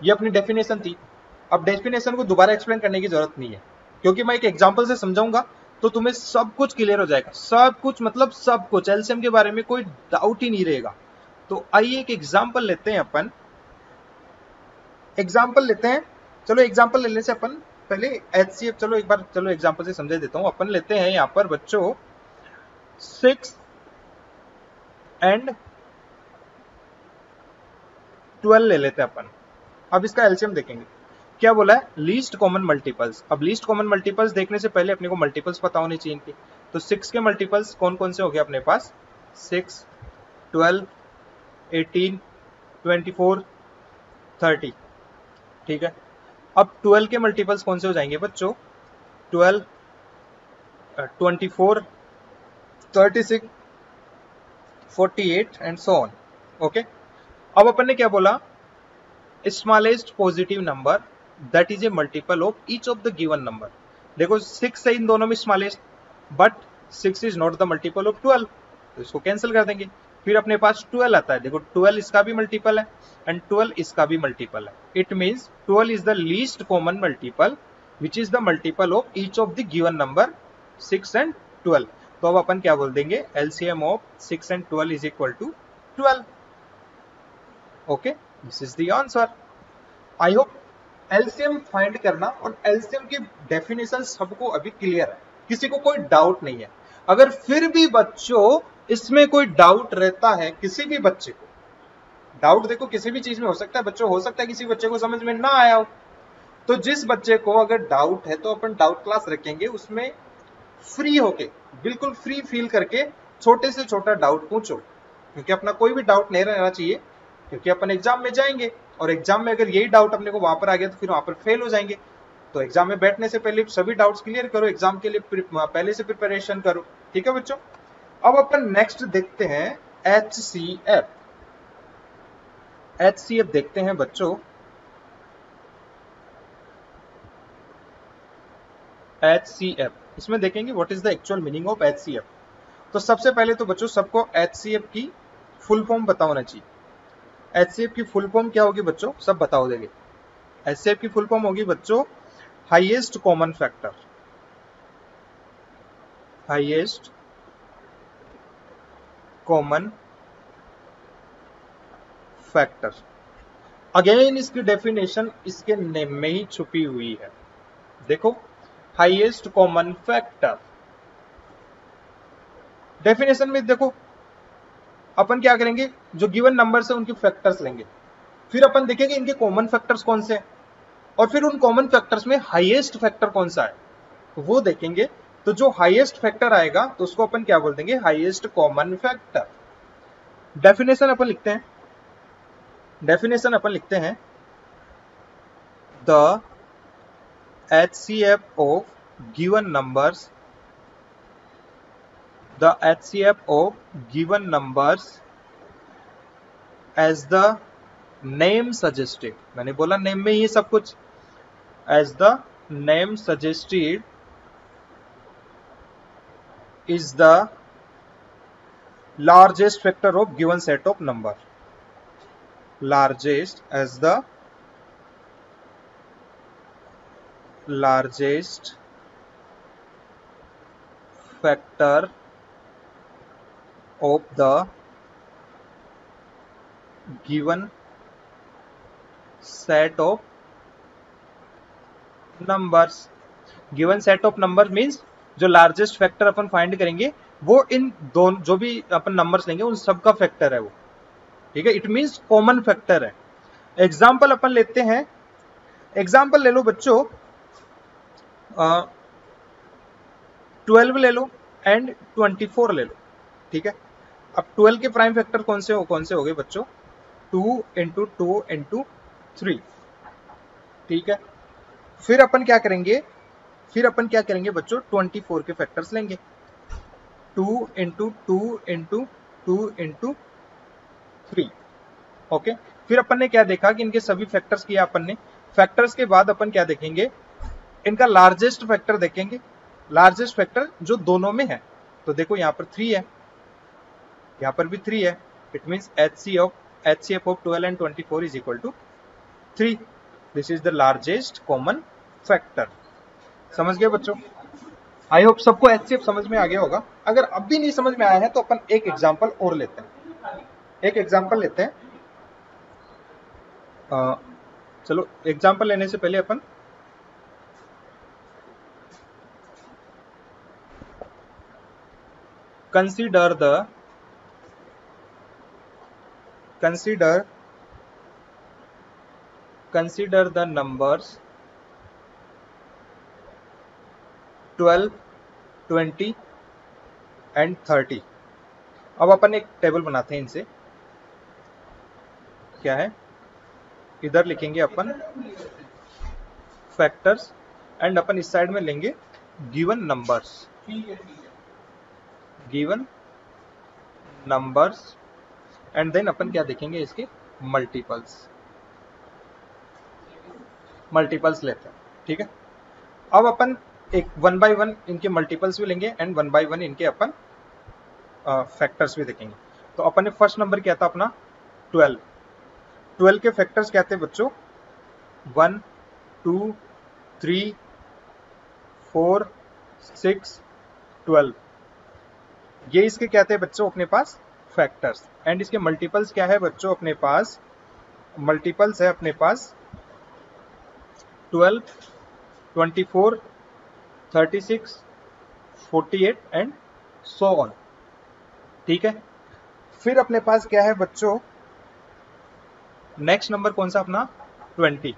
ये अपनी डेफिनेशन थी। अब डेफिनेशन को दोबारा एक्सप्लेन करने की जरूरत नहीं है, क्योंकि मैं एक एग्जांपल से समझाऊंगा तो तुम्हें सब कुछ क्लियर हो जाएगा, सब कुछ मतलब सब कुछ, एलसीएम के बारे में कोई डाउट ही नहीं रहेगा। तो आइए एक एग्जांपल लेते हैं अपन, चलो एग्जांपल लेने से अपन पहले HCF, चलो एक बार चलो एग्जांपल से समझा देता हूं। अपन लेते हैं यहां पर बच्चों 6 and 12 ले लेते हैं अपन। अब इसका एलसीएम देखेंगे, क्या बोला है, लीस्ट कॉमन मल्टीपल्स। अब लीस्ट कॉमन मल्टीपल्स देखने से पहले अपने को मल्टीपल्स पता होने चाहिए इनके। तो 6 के मल्टीपल्स कौन कौन से हो गए अपने पास, 6, 12, 18, 24, 30, ठीक है। अब 12 के मल्टीपल्स कौन से हो जाएंगे बच्चों, 12, 24, 36, 48 एंड सो ऑन। ओके, अब अपन ने क्या बोला, smallest positive number that is a multiple of each of the given number. देखो 6 है इन दोनों में smallest, but 6 is not the multiple of 12, तो इसको कैंसिल कर देंगे। फिर अपने पास 12 आता है, देखो 12 इसका भी मल्टीपल है एंड 12 इसका भी मल्टीपल है। It means 12 is the least common multiple which is the multiple of each of the given number 6 and 12। तो अब अपन क्या बोल देंगे, LCM of 6 and 12 is equal to 12। Okay, this is the answer. I hope LCM find करना और LCM की definition सबको अभी क्लियर है, किसी को कोई डाउट नहीं है। अगर फिर भी बच्चों इसमें कोई डाउट रहता है, किसी भी बच्चे को डाउट, देखो किसी भी चीज में हो सकता है बच्चों, हो सकता है किसी बच्चे को समझ में ना आया हो, तो जिस बच्चे को अगर डाउट है तो अपन डाउट क्लास रखेंगे, उसमें फ्री होके बिल्कुल फ्री फील करके छोटे से छोटा डाउट पूछो, क्योंकि अपना कोई भी डाउट नहीं रहना चाहिए, क्योंकि अपन एग्जाम में जाएंगे और एग्जाम में अगर यही डाउट अपने को वहां पर आ गया तो फिर वहां पर फेल हो जाएंगे। तो एग्जाम में बैठने से पहले सभी डाउट्स क्लियर करो, एग्जाम के लिए पहले से प्रिपरेशन करो, ठीक है बच्चों। अब अपन नेक्स्ट देखते हैं HCF। HCF देखते हैं बच्चों, HCF इसमें देखेंगे what is the actual meaning of HCF। तो सबसे पहले तो बच्चों सबको HCF की फुल फॉर्म पता होना चाहिए। HCF की फुल फॉर्म क्या होगी बच्चों, सब बताओ देंगे। HCF की फुल फॉर्म होगी बच्चों highest common factor. Highest common factor. Again इसकी डेफिनेशन इसके नेम में ही छुपी हुई है। देखो हाईएस्ट कॉमन फैक्टर डेफिनेशन में देखो अपन क्या करेंगे, जो गिवन नंबर है उनके फैक्टर्स लेंगे, फिर अपन देखेंगे इनके कॉमन फैक्टर्स कौन से हैं, और फिर उन कॉमन फैक्टर्स में हाईएस्ट फैक्टर कौन सा है तो वो देखेंगे। तो जो हाईएस्ट फैक्टर आएगा तो उसको अपन क्या बोल देंगे, हाईएस्ट कॉमन फैक्टर। डेफिनेशन अपन लिखते हैं, डेफिनेशन अपन लिखते हैं the HCF of given numbers, the HCF of given numbers as the name suggested, मैंने बोला नेम में ही सब कुछ, as the name suggested is the largest factor of given set of number, largest as the largest factor of the given set of numbers। Given set of number means जो largest factor अपन find करेंगे वो इन दोनों जो भी अपन numbers लेंगे उन सब का फैक्टर है वो, ठीक है। इट मीन्स कॉमन फैक्टर है। एग्जाम्पल अपन लेते हैं, एग्जाम्पल ले लो बच्चों 12 ले लो एंड 24 ले लो, ठीक है। अब 12 के प्राइम फैक्टर कौन से हो गए बच्चों, 2 इंटू 2 इंटू 3, ठीक है। फिर अपन क्या करेंगे, फिर अपन क्या करेंगे बच्चों 24 के फैक्टर्स लेंगे, 2 इंटू 2 इंटू 2 इंटू 3, ओके। फिर अपन ने क्या देखा कि इनके सभी फैक्टर्स किया अपन ने। फैक्टर्स के बाद अपन क्या देखेंगे, इनका लार्जेस्ट फैक्टर देखेंगे, लार्जेस्ट फैक्टर जो दोनों में है। तो देखो यहाँ पर 3 है, यहाँ पर भी 3 है। It means HCF of 12 and 24 is equal to 3। This is the largest common factor. समझ गए बच्चों? आई होप सबको HCF समझ में आ गया होगा। अगर अब भी नहीं समझ में आया है तो अपन एक एग्जांपल और लेते हैं, एक एग्जांपल लेते हैं। चलो एग्जांपल लेने से पहले अपन consider the numbers 12, 20 एंड 30। अब अपन एक टेबल बनाते हैं इनसे, क्या है, इधर लिखेंगे अपन फैक्टर्स एंड अपन इस साइड में लेंगे given numbers, given numbers and then अपन क्या देखेंगे, इसके मल्टीपल्स, मल्टीपल्स लेते हैं, ठीक है। अब अपन एक 1 बाय 1 इनके मल्टीपल्स भी लेंगे एंड 1 बाय 1 इनके अपन फैक्टर्स भी देखेंगे। तो अपन ने फर्स्ट नंबर क्या था अपना 12, 12 के फैक्टर्स क्या थे बच्चों, 1, 2, 3, 4, 6, 12। ये इसके क्या थे बच्चों अपने पास फैक्टर्स, एंड इसके मल्टीपल्स क्या है बच्चों अपने पास, मल्टीपल्स है अपने पास 12, 24, 36, 48 एंड सो ऑन, ठीक है। फिर अपने पास क्या है बच्चों, नेक्स्ट नंबर कौन सा अपना 20,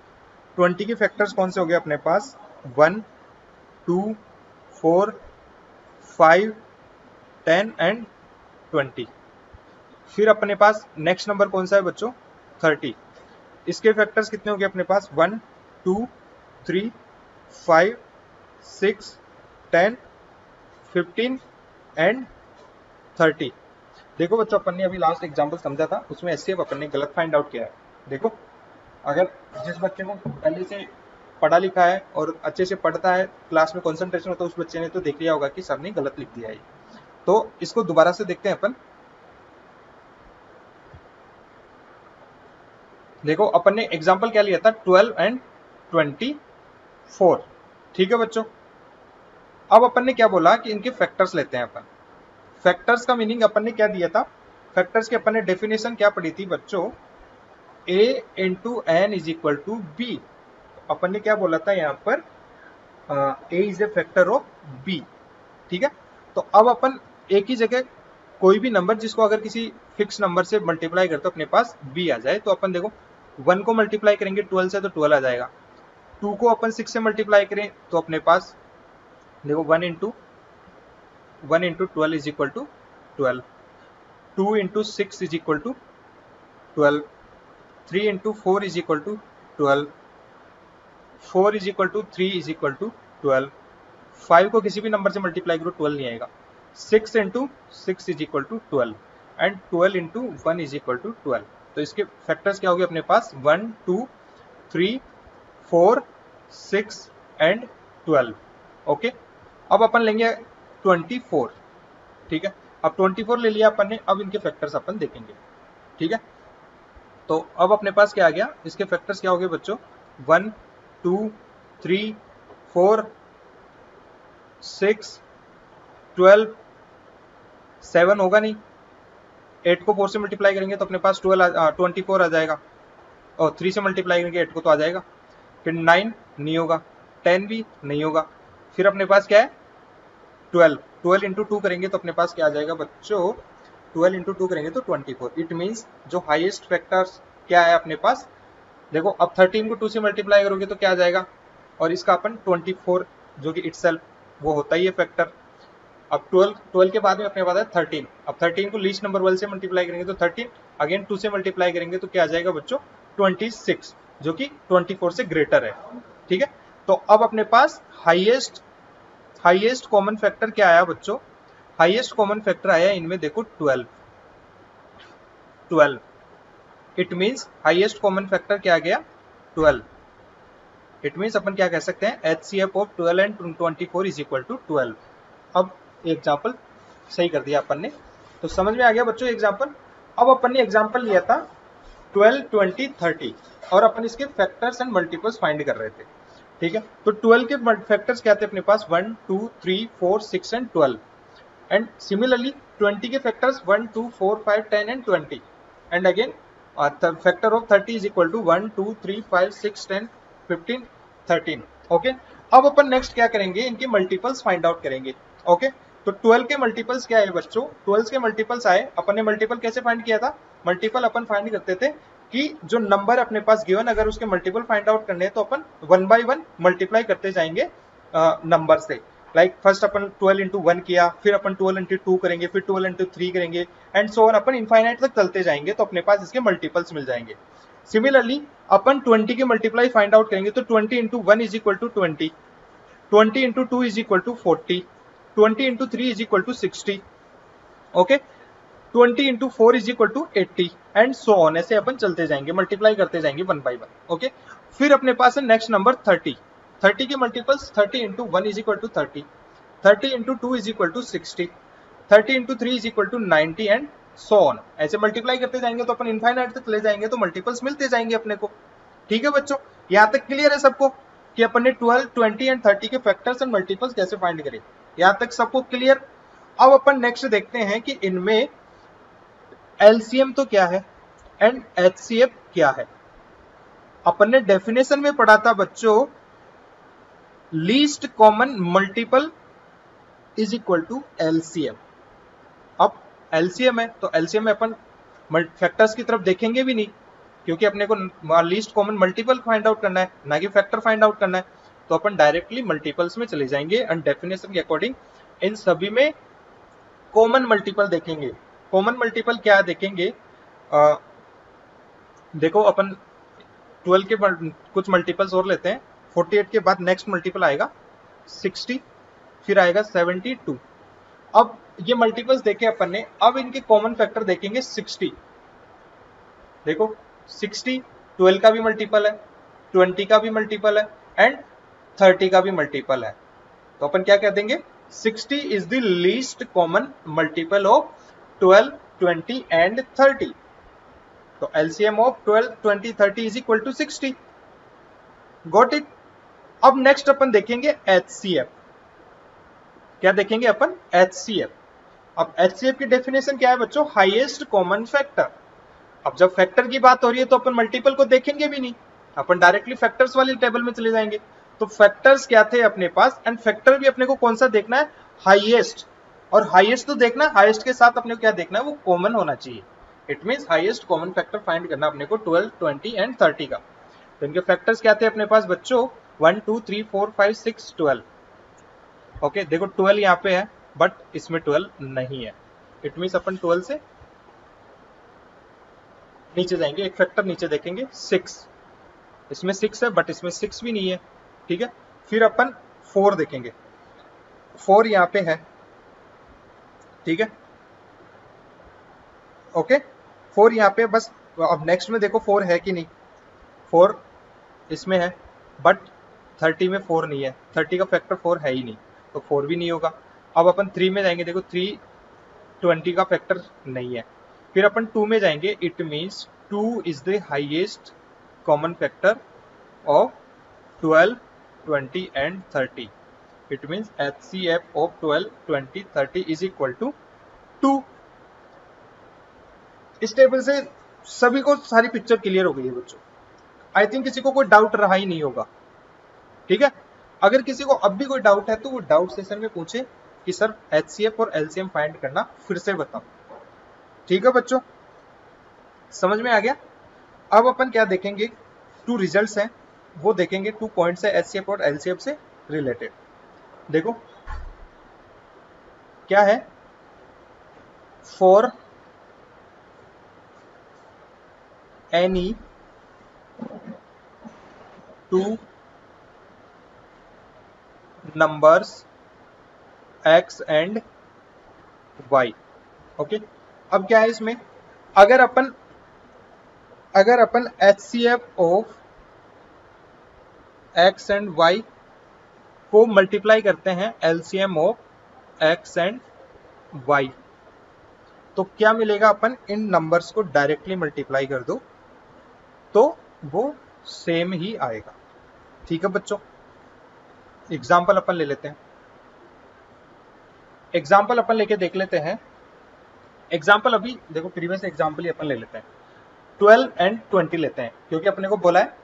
20 के फैक्टर्स कौन से हो गए अपने पास, 1, 2, 4, 5, 10 एंड 20। फिर अपने पास नेक्स्ट नंबर कौन सा है बच्चों 30, इसके फैक्टर्स कितने हो गए अपने पास, 1, 2, 3, 5, 6, 10, 15 एंड 30। देखो बच्चों अपन ने अभी लास्ट एग्जांपल समझा था, उसमें HCF अपन ने गलत फाइंड आउट किया है। देखो अगर जिस बच्चे को पहले से पढ़ा लिखा है और अच्छे से पढ़ता है, क्लास में कंसंट्रेशन होता है, उस बच्चे ने तो देख लिया होगा कि सर ने गलत लिख दिया है। तो इसको दोबारा से देखते हैं अपन। देखो अपन ने एग्जाम्पल क्या लिया था, 12 एंड 24, ठीक है बच्चों। अब अपन ने क्या बोला कि इनके फैक्टर्स लेते हैं अपन। फैक्टर्स का मीनिंग अपन ने क्या दिया था, फैक्टर्स की अपन ने डेफिनेशन क्या पढ़ी थी बच्चों, a into n is equal to B. अपन ने क्या बोला था यहाँ पर, a is a factor of b, ठीक है। तो अब अपन एक ही जगह कोई भी नंबर जिसको अगर किसी फिक्स नंबर से मल्टीप्लाई करते अपने पास b आ जाए, तो अपन देखो 1 को मल्टीप्लाई करेंगे 12 से तो 12 आ जाएगा, 2 को अपन 6 से मल्टीप्लाई करें तो अपने पास देखो 1 into 12 is equal to 12, 2 into 6 is equal to 12, 3 into 4 is equal to 12, 4 is equal to 3 is equal to 12, 5 को किसी भी नंबर से मल्टीप्लाई करो 12 नहीं आएगा, 6 into 6 is equal to 12 and 12 into 1 is equal to 12। तो इसके फैक्टर्स क्या हो गए अपने पास, 1 2 3 4 6 एंड 12। ओके, अब अपन लेंगे 24, ठीक है। अब 24 ले लिया अपन ने, अब इनके फैक्टर्स अपन देखेंगे, ठीक है। तो अब अपने पास क्या आ गया, इसके फैक्टर्स क्या हो गए बच्चों, 1 2 3 4 6 12, 7 होगा नहीं, 8 को 4 से मल्टीप्लाई करेंगे तो अपने पास 24 आ जाएगा, और 3 से मल्टीप्लाई करेंगे 8 को तो आ जाएगा, फिर 9 नहीं होगा, 10 भी नहीं होगा, फिर अपने पास क्या है 12 इंटू 2 करेंगे तो अपने पास क्या आ जाएगा बच्चों, 12 इंटू 2 करेंगे तो 24। इट मीन्स जो हाईएस्ट फैक्टर्स क्या है अपने पास, देखो अब 13 को 2 से मल्टीप्लाई करोगे तो क्या आ जाएगा, और इसका अपन 24 जो कि इटसेल्फ वो होता ही है फैक्टर। अब 12 के बाद में अपने पास है 13, अब 13 को लीस्ट नंबर 1 से मल्टीप्लाई करेंगे तो 13, अगेन 2 से मल्टीप्लाई करेंगे तो क्या आ जाएगा बच्चों 26, जो कि 24 से ग्रेटर है, ठीक है। तो अब अपने पास हाईएस्ट कॉमन फैक्टर क्या आया बच्चों, हाईएस्ट कॉमन फैक्टर आया इनमें देखो 12। It means highest common factor क्या आ गया 12। इट मीन्स अपन क्या कह सकते हैं, HCF of 12 and 24 is equal to 12। अब एग्जाम्पल सही कर दिया अपन ने, तो समझ में आ गया बच्चों एग्जाम्पल। अब अपन ने एग्जाम्पल लिया था 12 20 30 और अपन इसके फैक्टर्स एंड मल्टीपल्स फाइंड कर रहे थे, ठीक है। तो 12 के फैक्टर्स क्या थे अपने पास, 1 2 3 4 6 एंड 12, एंड सिमिलरली 20 के factors 1 2 4 5 10 and 20, and again factor of 30 is equal to 1 2 3 5 6 10 15 13। Okay, अब अपन नेक्स्ट क्या करेंगे, इनके मल्टीपल्स फाइंड आउट करेंगे। ओके, तो 12 के मल्टीपल्स क्या है बच्चों, 12 के मल्टीपल्स आए, अपन ने मल्टीपल कैसे फाइंड किया था, मल्टीपल अपन फाइंड करते थे कि जो नंबर अपने पास गिवन अगर उसके मल्टीपल फाइंड आउट करने हैं तो अपन 1 बाय 1 मल्टीप्लाई करते जाएंगे नंबर से। लाइक फर्स्ट अपन 12 इंटू 1 किया, फिर अपन 12 इंटू 2 करेंगे, फिर 12 इंटू 3 करेंगे, and so on upon infinite तक चलते जाएंगे, तो अपने पास इसके मल्टीपल्स मिल जाएंगे। सिमिलरली अपन 20 के मल्टीप्लाई फाइंड आउट करेंगे, तो 20 into 1 is equal to 20, 20 into 2 is equal to 40, 20 into 3 is equal to 60, okay, 20 into 4 is equal to 80 and so on, ऐसे अपन चलते जाएंगे, मल्टीप्लाई करते जाएंगे 1 बाय 1। ओके, फिर अपने पास है नेक्स्ट नंबर 30, 30 के multiples 30 into 1 is equal to 30, 30 into 2 is equal to 60, 30 into 3 is equal to 90 and so on, ऐसे मल्टीप्लाई करते जाएंगे तो अपन इनफाइनाइट तक ले जाएंगे, तो मल्टीपल्स मिलते जाएंगे अपने को। ठीक है बच्चों, यहाँ तक क्लियर है सबको कि अपन ने 12 20 एंड 30 के फैक्टर्स एंड मल्टीपल्स कैसे फाइंड करें, यहाँ तक सबको क्लियर। अब अपन नेक्स्ट देखते हैं कि इनमें एलसीएम तो क्या है एंड एचसीएफ क्या है। अपन ने डेफिनेशन में पढ़ा था बच्चों, least common multiple is equal to LCM. अब एलसीएम है तो एलसीएम में अपन फैक्टर्स की तरफ देखेंगे भी नहीं, क्योंकि अपने को least common multiple find out करना है, ना कि फैक्टर फाइंड आउट करना है, तो अपन डायरेक्टली मल्टीपल्स में चले जाएंगे एंड डेफिनेशन के अकॉर्डिंग इन सभी में कॉमन मल्टीपल देखेंगे। कॉमन मल्टीपल क्या देखेंगे, देखो अपन 12 के कुछ मल्टीपल्स और लेते हैं, 48 के बाद नेक्स्ट मल्टीपल आएगा 60, फिर आएगा 72। अब ये मल्टीपल्स देखे अपन ने, अब इनके कॉमन फैक्टर देखेंगे 60। देखो 60 12 का भी मल्टीपल है, 20 का भी मल्टीपल है, एंड 30 का भी मल्टीपल है, तो अपन क्या कह देंगे 60 is the least common multiple of 12, 20 and 30। तो LCM of 12, 20, 30 is equal to 60। Got it. अब नेक्स्ट अपन देखेंगे एचसीएफ। क्या देखेंगे अपन? एचसीएफ। अब एचसीएफ की डेफिनेशन क्या है बच्चों? Highest common factor. अब जब फैक्टर की बात हो रही है तो अपन मल्टीपल को देखेंगे भी नहीं, अपन डायरेक्टली फैक्टर्स वाली टेबल में चले जाएंगे। तो फैक्टर्स क्या थे अपने पास, एंड फैक्टर भी अपने को कौन सा देखना है? हाईएस्ट। और हाईएस्ट तो देखना, हाईएस्ट के साथ अपने को क्या देखना है? वो कॉमन होना चाहिए। It means highest common factor find करना अपने को 12, 20 एंड 30 का। तो इनके फैक्टर्स क्या थे अपने पास बच्चों? 1, 2, 3, 4, 5, 6, 12। ओके, देखो 12 यहाँ पे है बट इसमें 12 नहीं है। इट मींस अपन 12 से नीचे जाएंगे, एक फैक्टर नीचे देखेंगे 6। इसमें 6 है बट इसमें 6 भी नहीं है। ठीक है, फिर अपन 4 देखेंगे, 4 यहाँ पे है। ठीक है, ओके, 4 यहाँ पे बस। अब नेक्स्ट में देखो 4 है कि नहीं। 4 इसमें है बट 30 में 4 नहीं है, 30 का फैक्टर 4 है ही नहीं, तो 4 भी नहीं होगा। अब अपन 3 में जाएंगे, देखो 3 20 का फैक्टर नहीं है। फिर अपन 2 में जाएंगे, it means 2 is the highest common factor of 12, 20 and 30। It means HCF of 12, 20, 30 is equal to 2। इस टेबल से सभी को सारी पिक्चर क्लियर हो गई है बच्चों। आई थिंक किसी को कोई डाउट रहा ही नहीं होगा। ठीक है, अगर किसी को अब भी कोई डाउट है तो वो डाउट सेशन में पूछे कि सर HCF और LCM फाइंड करना फिर से बताओ। ठीक है बच्चों, समझ में आ गया? अब अपन क्या देखेंगे, 2 रिजल्ट्स हैं वो देखेंगे, 2 पॉइंट्स है HCF और LCM से रिलेटेड। देखो क्या है, for any 2 numbers X and Y। Okay, अब क्या है इसमें, अगर अपन HCF of X and Y को मल्टीप्लाई करते हैं LCM of X and Y, तो क्या मिलेगा? अपन इन नंबर्स को डायरेक्टली मल्टीप्लाई कर दो तो वो सेम ही आएगा। ठीक है बच्चों, एग्जाम्पल अपन ले लेते हैं, एग्जाम्पल अपन लेके देख लेते हैं। एग्जाम्पल अभी देखो, प्रीवियस एग्जाम्पल ही अपन ले लेते हैं, 12 एंड 20 लेते हैं क्योंकि अपने को बोला है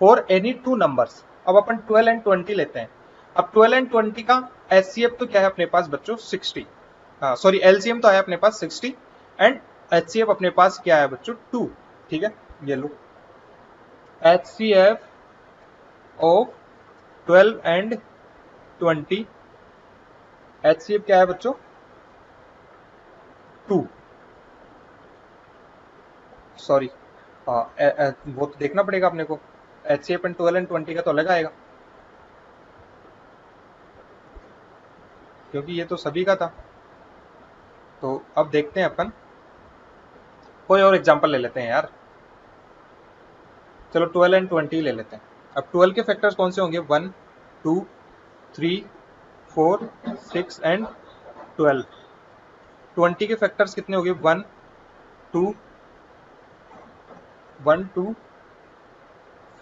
फॉर एनी 2 नंबर्स। अब अपन 12 एंड 20 लेते हैं। अब 12 एंड 20 का HCF तो क्या है अपने पास बच्चों? 60। सॉरी, LCM तो है अपने पास 60 एंड HCF अपने पास क्या है बच्चों? 2। ठीक है, ये लो HCF ऑफ 12 एंड 20, HCF क्या है बच्चों? 2। सॉरी, वो तो देखना पड़ेगा अपने को, HCF एंड 12 एंड 20 का तो अलग आएगा क्योंकि ये तो सभी का था। तो अब देखते हैं अपन, कोई और एग्जांपल ले लेते हैं यार। चलो 12 एंड 20 ले लेते हैं। अब 12 के फैक्टर्स कौन से होंगे? 1, 2, 3, 4, 6 एंड 12। 20 के फैक्टर्स कितने हो गए? 1, 2,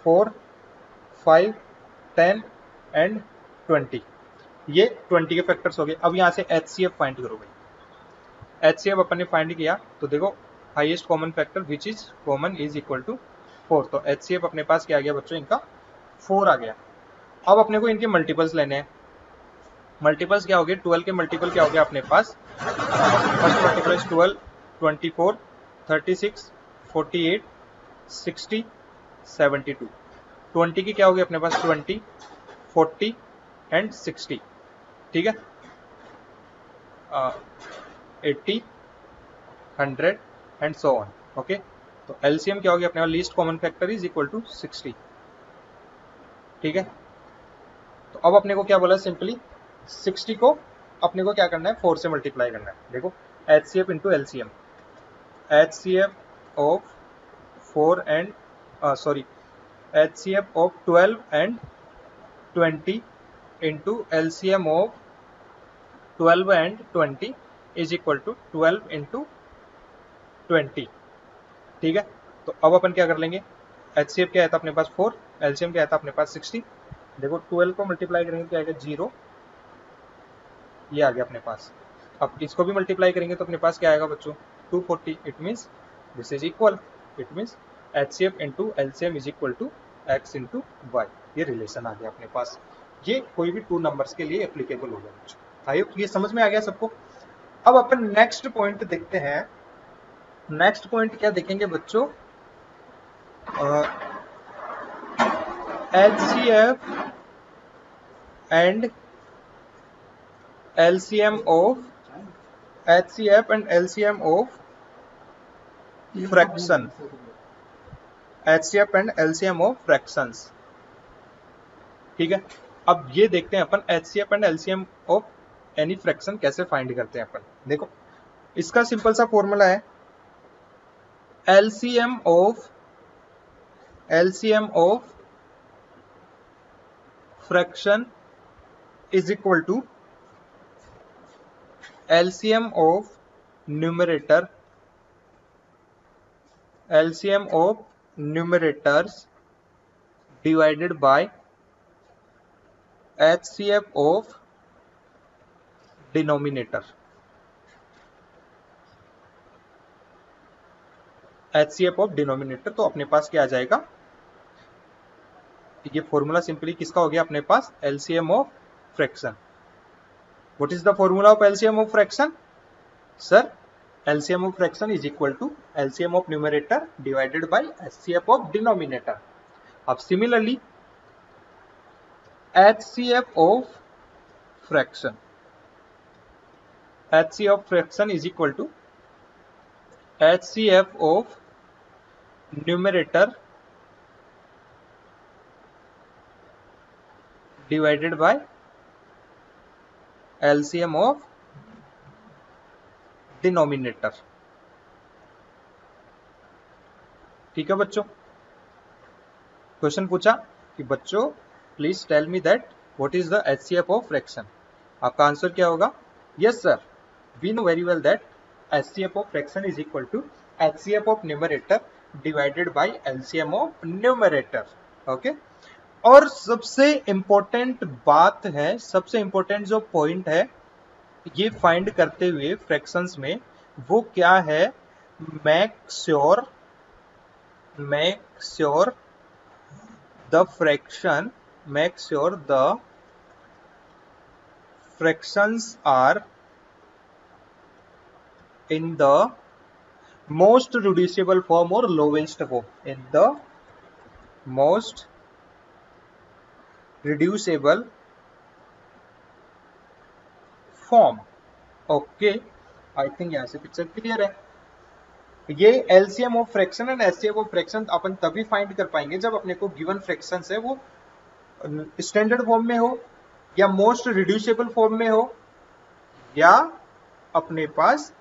4, 5, 10 एंड 20। ये 20 के फैक्टर्स हो गए। अब यहाँ से HCF फाइंड करो भाई। HCF अपन ने फाइंड किया तो देखो highest common factor which is common is equal to 4। तो HCF अपने पास क्या आ गया बच्चों? इनका 4 आ गया। अब अपने को इनके मल्टीपल्स लेने हैं। मल्टीपल्स क्या हो गए? 12 के मल्टीपल क्या हो गया अपने पास? First multiple is 12, 24, 36, 48, 60, 72। 20 की क्या होगी अपने पास? 20, 40 एंड 60। ठीक है, 80, 100 एंड सो ऑन। ओके, तो LCM क्या होगी अपने पास? Least common factor is equal to 60। ठीक है, तो अब अपने को क्या बोला? सिंपली 60 को अपने को क्या करना है? 4 से मल्टीप्लाई करना है। देखो HCF into LCM, HCF of 4 and sorry HCF of 12 and 20 into LCM of 12 and 20 is equal to 12 into 20। ठीक है, तो अब अपन क्या कर लेंगे, HCF क्या था अपने पास 4, LCM क्या था अपने पास 60। देखो 12 को मल्टीप्लाई करेंगे तो आएगा 0, ये आ गया अपने पास। अब इसको भी मल्टीप्लाई करेंगे तो अपने पास क्या आएगा बच्चों, 240। It means this is equal, it means HCF into LCM is equal to x into y. ये रिलेशन आ गया अपने पास। ये कोई भी 2 नंबर्स के लिए एप्लीकेबल होगा बच्चों। आई होप ये समझ में आ गया सबको। अब अपन नेक्स्ट पॉइंट देखते हैं। नेक्स्ट पॉइंट क्या देखेंगे बच्चों, HCF and LCM of HCF and LCM of fraction, HCF and LCM of fractions. ठीक है, अब ये देखते हैं अपन HCF and LCM of any fraction कैसे फाइंड करते हैं अपन। देखो इसका सिंपल सा फॉर्मूला है, LCM of fraction is equal to LCM of numerator, LCM of numerators divided by HCF of denominator. HCF of denominator, तो अपने पास क्या आ जाएगा, ये फॉर्मूला सिंपली किसका हो गया अपने पास, LCM of fraction. What is the formula of LCM of fraction sir, LCM of fraction is equal to LCM of numerator divided by HCF of denominator. अब similarly HCF of fraction, HCF of fraction is equal to HCF of numerator divided by LCM of denominator. ठीक है बच्चों, question पूछा कि बच्चों please tell me that what is the HCF of fraction. आपका answer क्या होगा, yes sir, we know very well that HCF of fraction is equal to HCF of numerator divided by LCM of numerator. Okay, और सबसे important बात है, सबसे important जो point है ये फाइंड करते हुए फ्रैक्शंस में, वो क्या है, make sure the fractions are in the most reducible form or lowest form, in the most reducible form। Okay, I think यहां से पिक्चर क्लियर है। ये LCM of fraction and HCF of fraction अपन तभी फाइंड कर पाएंगे जब अपने को गिवन फ्रैक्शंस है वो स्टैंडर्ड फॉर्म में हो, या मोस्ट रिड्यूसिबल फॉर्म में हो, या अपने पास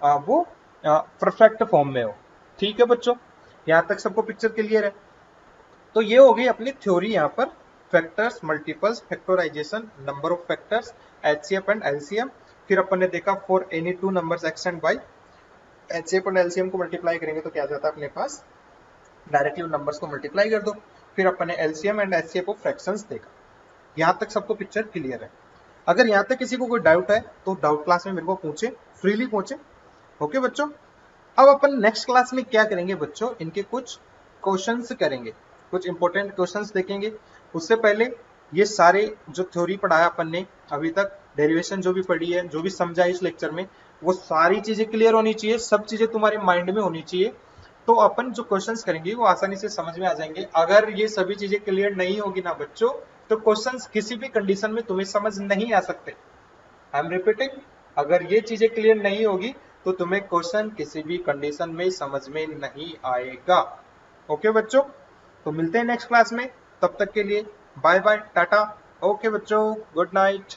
वो परफेक्ट फॉर्म में हो। ठीक है बच्चों, यहां तक सबको पिक्चर क्लियर है। तो ये हो गई अपनी थ्योरी, यहाँ पर factors, multiples, factorization, number of factors, HCF and LCM। फिर अपन ने देखा for any 2 numbers x and y, HCF and LCM को मल्टीप्लाई करेंगे तो क्या जाता है अपने पास, डायरेक्टली उन नंबर्स को मल्टीप्लाई कर दो। फिर अपन ने LCM and HCF of fractions देखा। यहाँ तक सबको पिक्चर क्लियर है। अगर यहाँ तक किसी को कोई डाउट है तो डाउट क्लास में मेरे को पूछे, फ्रीली पूछे। ओके बच्चों, अब अपन नेक्स्ट क्लास में क्या करेंगे बच्चों, इनके कुछ क्वेश्चंस करेंगे, कुछ इंपॉर्टेंट क्वेश्चंस देखेंगे। उससे पहले ये सारे जो थ्योरी पढ़ाया अपन ने अभी तक, डेरिवेशन जो भी पढ़ी है, जो भी समझा इस लेक्चर में, वो सारी चीजें क्लियर होनी चाहिए, सब चीजें तुम्हारे माइंड में होनी चाहिए। तो अपन जो क्वेश्चंस करेंगे वो आसानी से समझ में आ जाएंगे। अगर ये सभी चीजें क्लियर नहीं होगी ना बच्चों, तो क्वेश्चंस किसी भी कंडीशन में तुम्हें समझ नहीं आ सकते। आई एम रिपीटिंग, अगर ये चीजें क्लियर नहीं होगी तो तुम्हें क्वेश्चन किसी भी कंडीशन में समझ में नहीं आएगा। ओके बच्चों, तो मिलते हैं नेक्स्ट क्लास में, तब तक के लिए बाय बाय, टाटा। ओके बच्चों, गुड नाइट।